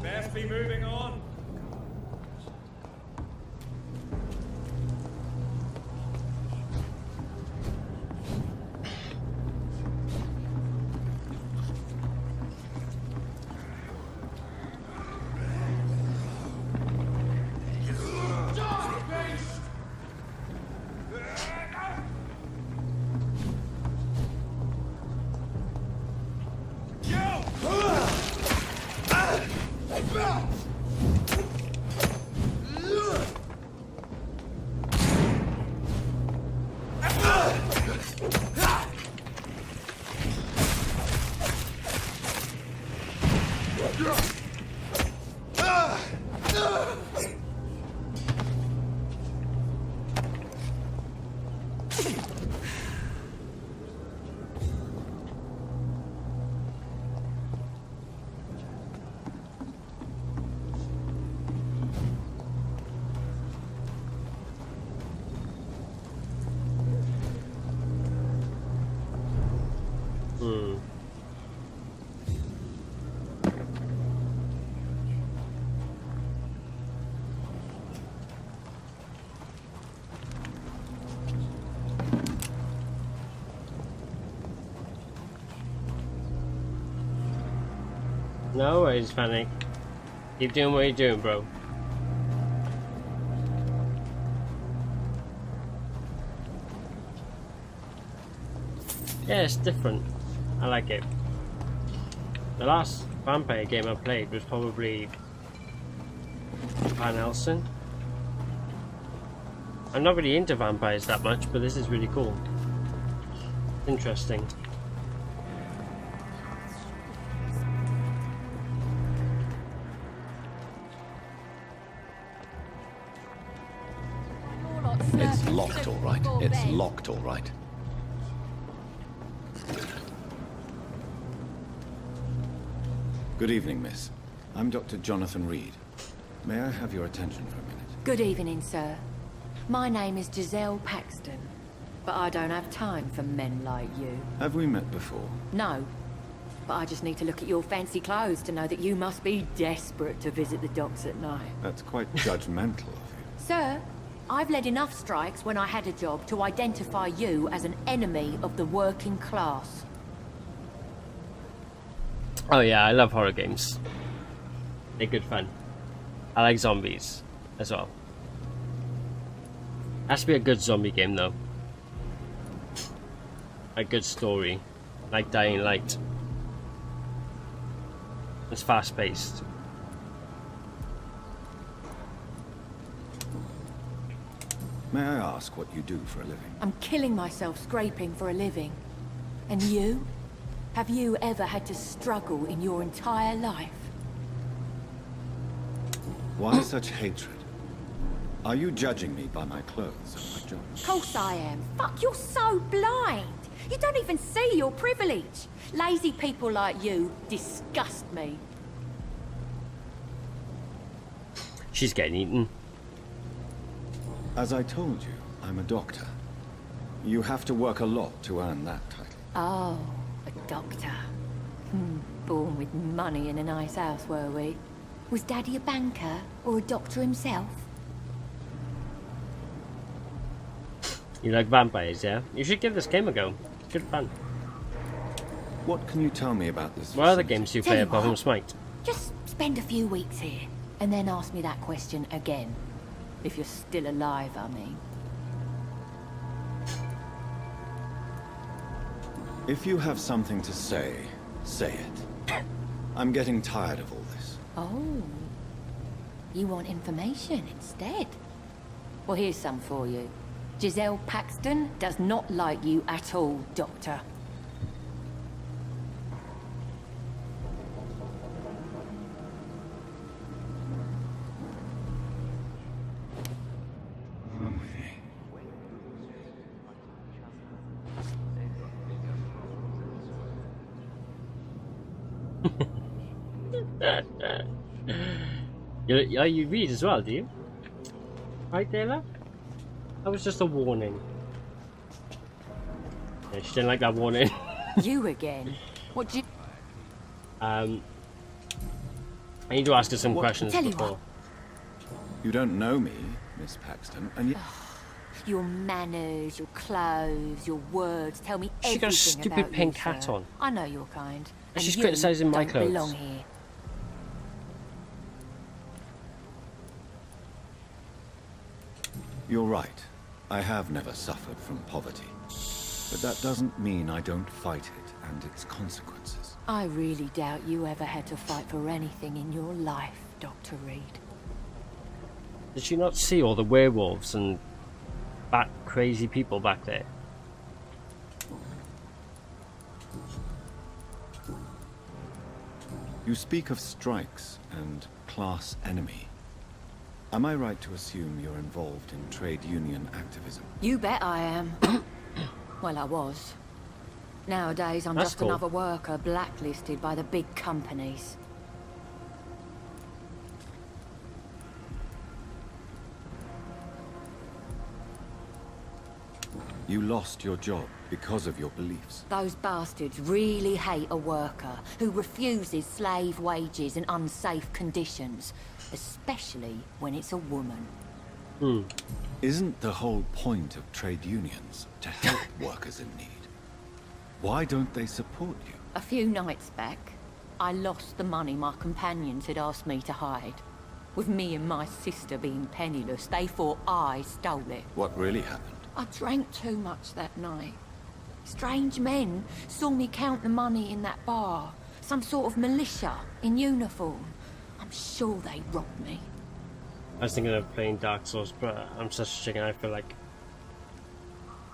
Best be moving on. No worries, Panic. Keep doing what you're doing, bro. Yeah, it's different. I like it. The last vampire game I played was probably Van Helsing. I'm not really into vampires that much, but this is really cool. Interesting. It's locked, all right. It's locked, all right. Good evening, miss. I'm Dr. Jonathan Reed. May I have your attention for a minute? Good evening, sir. My name is Giselle Paxton, but I don't have time for men like you. Have we met before? No, but I just need to look at your fancy clothes to know that you must be desperate to visit the docks at night. That's quite judgmental of you. Sir, I've led enough strikes when I had a job to identify you as an enemy of the working class. Oh yeah, I love horror games. They're good fun. I like zombies as well. Has to be a good zombie game though. A good story, like Dying Light. It's fast paced. May I ask what you do for a living? I'm killing myself scraping for a living. And you? Have you ever had to struggle in your entire life? Why such hatred? Are you judging me by my clothes and my job? Of course I am. Fuck, you're so blind. You don't even see your privilege. Lazy people like you disgust me. She's getting eaten. As I told you, I'm a doctor. You have to work a lot to earn that title. Oh, a doctor. Born with money in a nice house, were we? Was Daddy a banker or a doctor himself? You like vampires, yeah? You should give this game a go. It's good fun. What can you tell me about this? What other vicinity? games do you Tell play you apart what. from Smite? Just spend a few weeks here, and then ask me that question again. If you're still alive, I mean. If you have something to say, say it. I'm getting tired of all this. Oh. You want information instead? Well, here's some for you. Giselle Paxton does not like you at all, Doctor. You read as well, do you? Right there, love? That was just a warning. Yeah, she didn't like that warning. You again? What do you... I need to ask her some questions Tell you before. what. You don't know me, Miss Paxton, and yet... Your manners, your clothes, your words tell me everything She got a stupid about pink you, hat sir. on. I know your kind. And she's you criticising my don't clothes. belong here. You're right. I have never suffered from poverty. But that doesn't mean I don't fight it and its consequences. I really doubt you ever had to fight for anything in your life, Dr. Reed. Did she not see all the werewolves and crazy people back there? You speak of strikes and class enemy. Am I right to assume you're involved in trade union activism? You bet I am. Well, I was. Nowadays, I'm That's just cool. another worker blacklisted by the big companies. You lost your job because of your beliefs. Those bastards really hate a worker who refuses slave wages and unsafe conditions, especially when it's a woman. Isn't the whole point of trade unions to help workers in need? Why don't they support you? A few nights back, I lost the money my companions had asked me to hide. With me and my sister being penniless, they thought I stole it. What really happened? I drank too much that night. Strange men saw me count the money in that bar. Some sort of militia in uniform. I'm sure they robbed me. I was thinking of playing Dark Souls, but I'm such a chicken. I feel like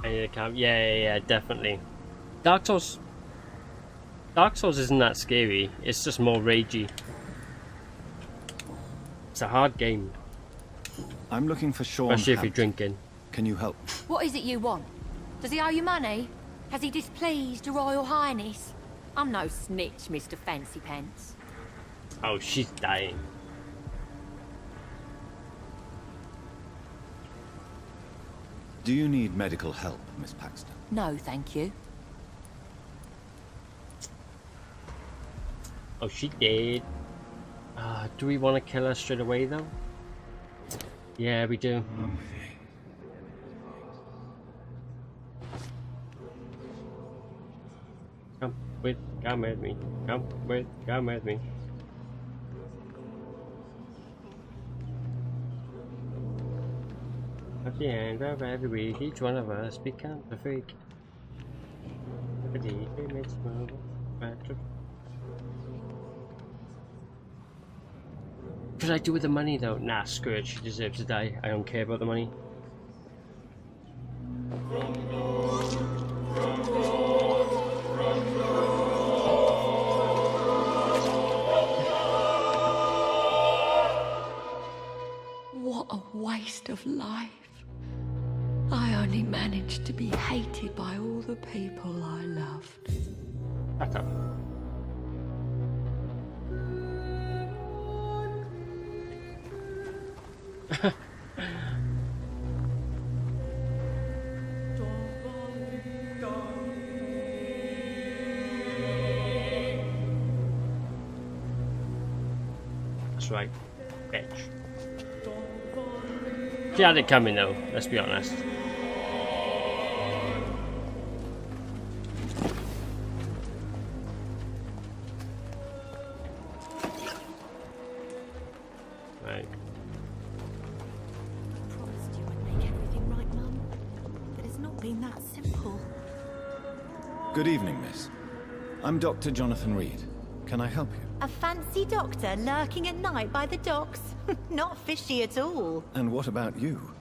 I need a camp. Yeah, definitely. Dark Souls isn't that scary. It's just more ragey. It's a hard game, I'm looking for Sean especially if you're Hampton. drinking. Can you help? What is it you want? Does he owe you money? Has he displeased your Royal Highness? I'm no snitch, Mr. Fancy Pants. Oh, she's dying. Do you need medical help, Miss Paxton? No, thank you. Oh, she did. Do we want to kill her straight away though? Yeah, we do. Come with me. Come with me. At the end of every week, each one of us becomes a freak. What should I do with the money though? Nah, screw it. She deserves to die. I don't care about the money. What a waste of life. I only managed to be hated by all the people I loved. Shut up. That's right, bitch. She had it coming though, let's be honest. Right. Promised you would make everything right, Mum. But it's not been that simple. Good evening, miss. I'm Dr. Jonathan Reed. Can I help you? A fancy doctor lurking at night by the docks? Not fishy at all. And what about you?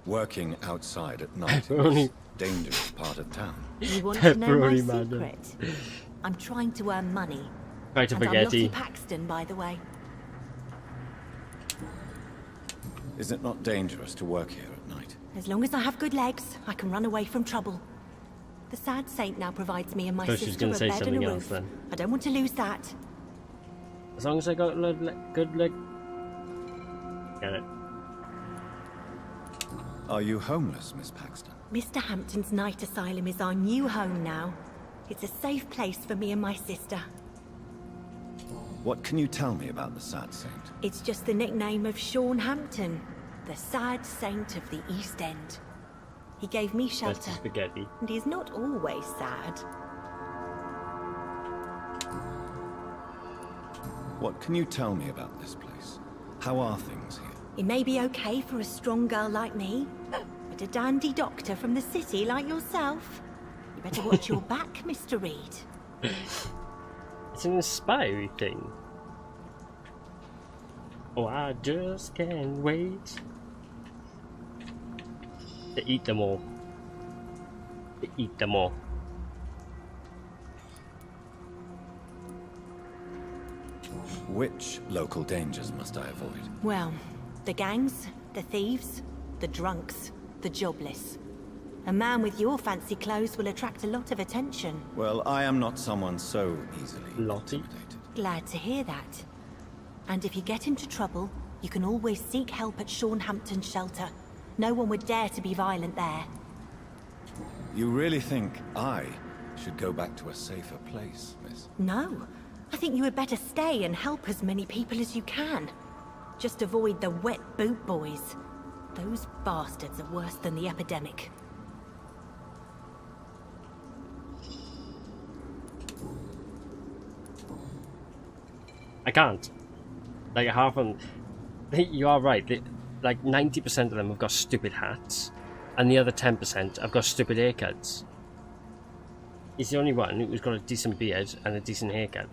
Working outside at night in Pepperoni. this dangerous part of town. You want to know my Pepperoni madam. secret? I'm trying to earn money. Right to And I'm Lottie spaghetti. Paxton, by the way. Is it not dangerous to work here at night? As long as I have good legs, I can run away from trouble. The sad saint now provides me and my So she's sister gonna a say bed and a something roof. else then. I don't want to lose that. As long as I got good leg. Get it. Are you homeless, Miss Paxton? Mr. Hampton's night asylum is our new home now. It's a safe place for me and my sister. What can you tell me about the sad saint? It's just the nickname of Sean Hampton, the sad saint of the East End. He gave me That's shelter, the spaghetti. and he's not always sad. What can you tell me about this place? How are things here? It may be okay for a strong girl like me, but a dandy doctor from the city like yourself, you better watch your back, Mr. Reed. It's an inspiring thing. Oh, I just can't wait to eat them all. To eat them all. Which local dangers must I avoid? Well, the gangs, the thieves, the drunks, the jobless. A man with your fancy clothes will attract a lot of attention. Well, I am not someone so easily Lottie? intimidated. Glad to hear that. And if you get into trouble, you can always seek help at Sean Hampton's shelter. No one would dare to be violent there. You really think I should go back to a safer place, miss? No. I think you had better stay and help as many people as you can. Just avoid the wet boot boys. Those bastards are worse than the epidemic. I can't. Like half of them, you are right. Like 90% of them have got stupid hats, and the other 10% have got stupid haircuts. He's the only one who's got a decent beard and a decent haircut.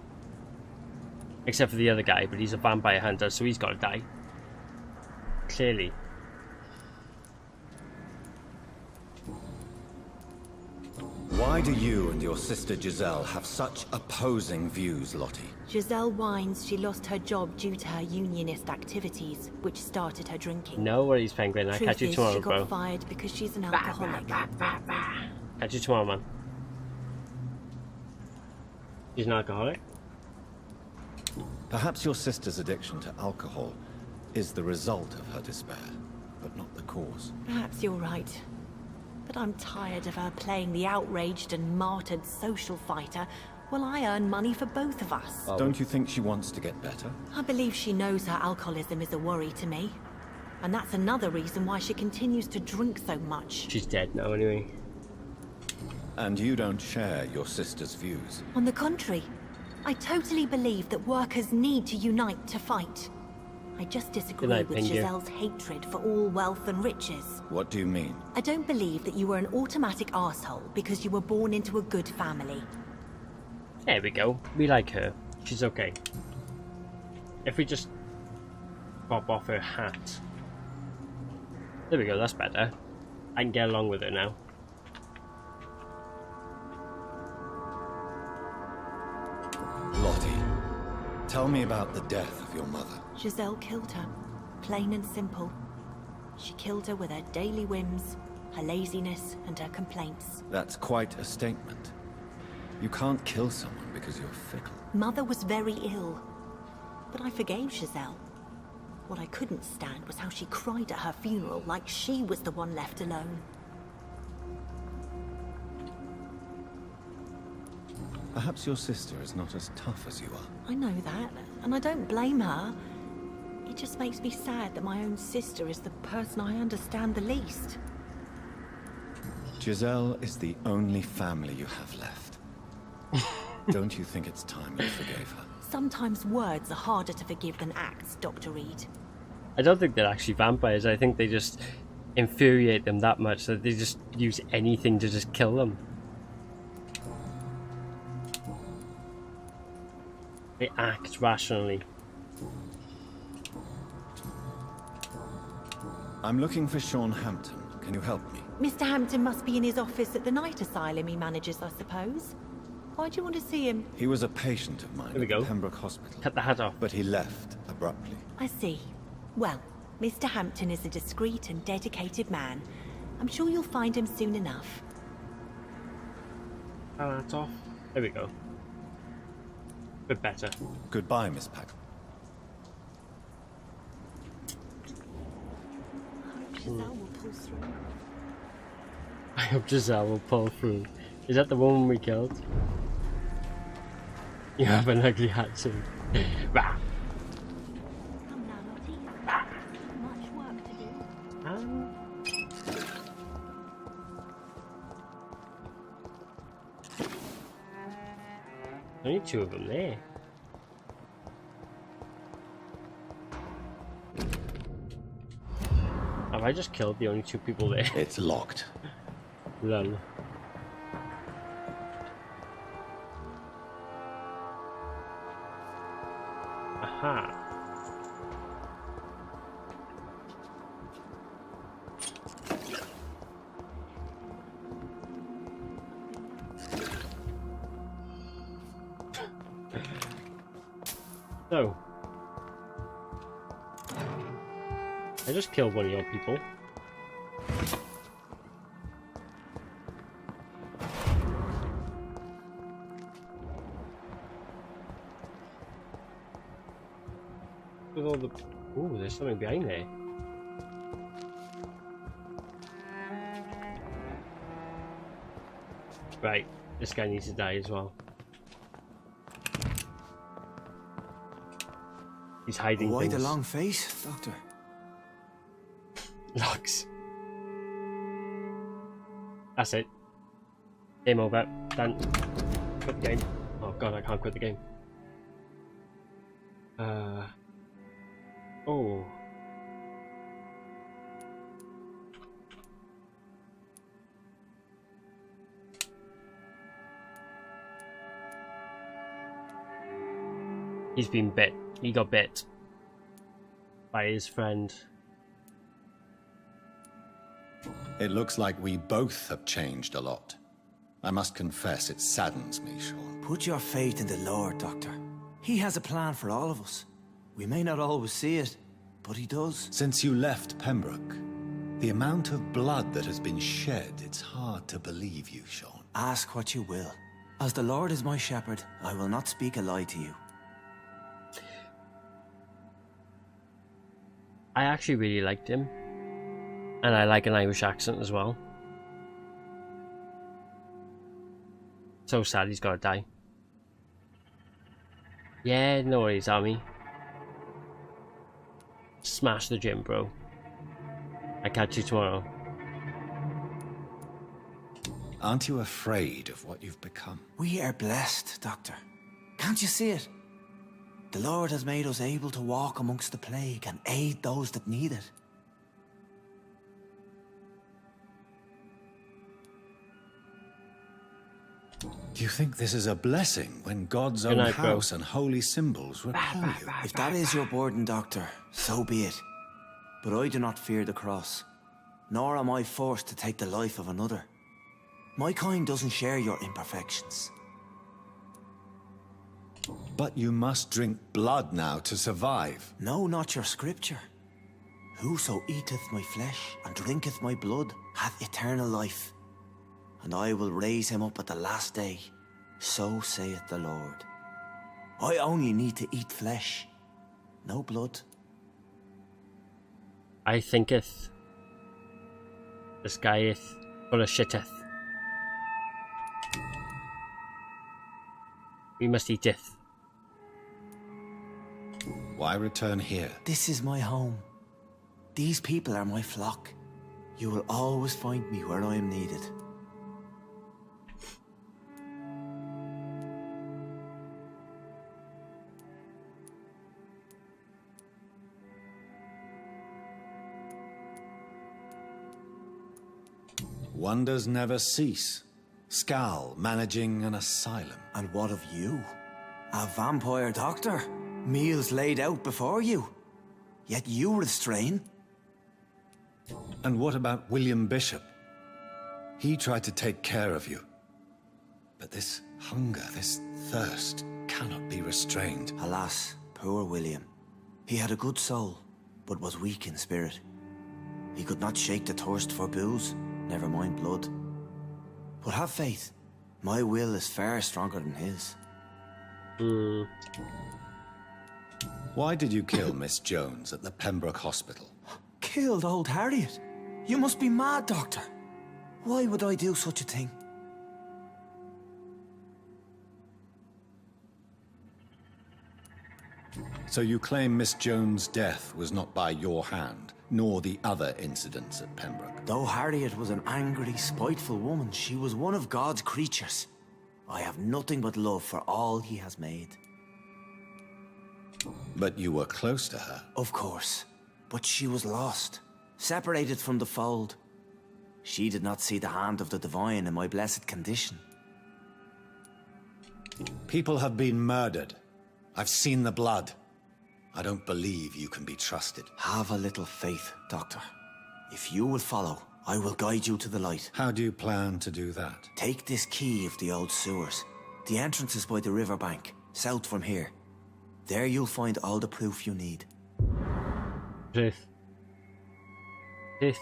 Except for the other guy, but he's a vampire hunter, so he's got to die. Clearly. Why do you and your sister Giselle have such opposing views, Lottie? Giselle whines she lost her job due to her unionist activities, which started her drinking. No worries, Penguin. I'll catch you tomorrow, she bro. got fired because she's an alcoholic. Catch you tomorrow, man. She's an alcoholic? Perhaps your sister's addiction to alcohol is the result of her despair, but not the cause. Perhaps you're right. But I'm tired of her playing the outraged and martyred social fighter while I earn money for both of us. Don't you think she wants to get better? I believe she knows her alcoholism is a worry to me. And that's another reason why she continues to drink so much. She's dead now, anyway. And you don't share your sister's views? On the contrary, I totally believe that workers need to unite to fight. I just disagree with Giselle's hatred for all wealth and riches. What do you mean? I don't believe that you were an automatic arsehole because you were born into a good family. There we go. We like her. She's okay. If we just pop off her hat. There we go, that's better. I can get along with her now. Lottie, tell me about the death of your mother. Giselle killed her, plain and simple. She killed her with her daily whims, her laziness, and her complaints. That's quite a statement. You can't kill someone because you're fickle. Mother was very ill, but I forgave Giselle. What I couldn't stand was how she cried at her funeral like she was the one left alone. Perhaps your sister is not as tough as you are. I know that, and I don't blame her. It just makes me sad that my own sister is the person I understand the least. Giselle is the only family you have left. Don't you think it's time you forgave her? Sometimes words are harder to forgive than acts, Dr. Reed. I don't think they're actually vampires. I think they just infuriate them that much that they just use anything to just kill them. They act rationally. I'm looking for Sean Hampton. Can you help me? Mr. Hampton must be in his office at the night asylum he manages, I suppose. Why do you want to see him? He was a patient of mine at Pembroke Hospital. Cut the hat off. But he left abruptly. I see. Well, Mr. Hampton is a discreet and dedicated man. I'm sure you'll find him soon enough. Cut the hat off. There we go. Bit better. Goodbye, Miss Pack. Giselle will pull through. I hope Giselle will pull through. Is that the woman we killed? You have an ugly hat too. Bah. Come now, Lottie. Much work to do. Only two of them there. Have I just killed the only two people there? It's locked. Lol. Aha. So, I just killed one of your people. With all the... Ooh, there's something behind there. Right, this guy needs to die as well. He's hiding Why things. the long face, Doctor? Locks. That's it. Game over. Done. Quit the game. Oh god, I can't quit the game. Oh. He's been bit. He got bit by his friend. It looks like we both have changed a lot. I must confess, it saddens me, Sean. Put your faith in the Lord, Doctor. He has a plan for all of us. We may not always see it, but he does. Since you left Pembroke, the amount of blood that has been shed, it's hard to believe you, Sean. Ask what you will. As the Lord is my shepherd, I will not speak a lie to you. I actually really liked him. And I like an Irish accent as well. So sad he's gotta die. Yeah, no worries, Army. Smash the gym, bro. I catch you tomorrow. Aren't you afraid of what you've become? We are blessed, Doctor. Can't you see it? The Lord has made us able to walk amongst the plague and aid those that need it. Do you think this is a blessing when God's own house and holy symbols repel you? If that is your burden, Doctor, so be it. But I do not fear the cross, nor am I forced to take the life of another. My kind doesn't share your imperfections. But you must drink blood now to survive. No, not your scripture. Whoso eateth my flesh and drinketh my blood hath eternal life, and I will raise him up at the last day. So saith the Lord. I only need to eat flesh, no blood. I thinketh. This guyeth full of shitteth. We must eateth. Why return here? This is my home. These people are my flock. You will always find me where I am needed. Wonders never cease. Skal managing an asylum. And what of you? A vampire doctor? Meals laid out before you. Yet you restrain. And what about William Bishop? He tried to take care of you. But this hunger, this thirst, cannot be restrained. Alas, poor William. He had a good soul, but was weak in spirit. He could not shake the thirst for booze, never mind blood. But have faith. My will is far stronger than his. Why did you kill Miss Jones at the Pembroke Hospital? Killed old Harriet? You must be mad, Doctor. Why would I do such a thing? So you claim Miss Jones' death was not by your hand, nor the other incidents at Pembroke? Though Harriet was an angry, spiteful woman, she was one of God's creatures. I have nothing but love for all he has made. But you were close to her. Of course. But she was lost, separated from the fold. She did not see the hand of the divine in my blessed condition. People have been murdered. I've seen the blood. I don't believe you can be trusted. Have a little faith, Doctor. If you will follow, I will guide you to the light. How do you plan to do that? Take this key of the old sewers. The entrance is by the riverbank, south from here. There you'll find all the proof you need. Proof. Proof.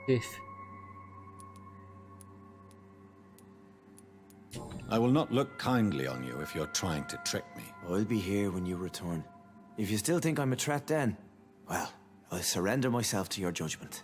Proof. I will not look kindly on you if you're trying to trick me. I'll be here when you return. If you still think I'm a threat then, well, I'll surrender myself to your judgment.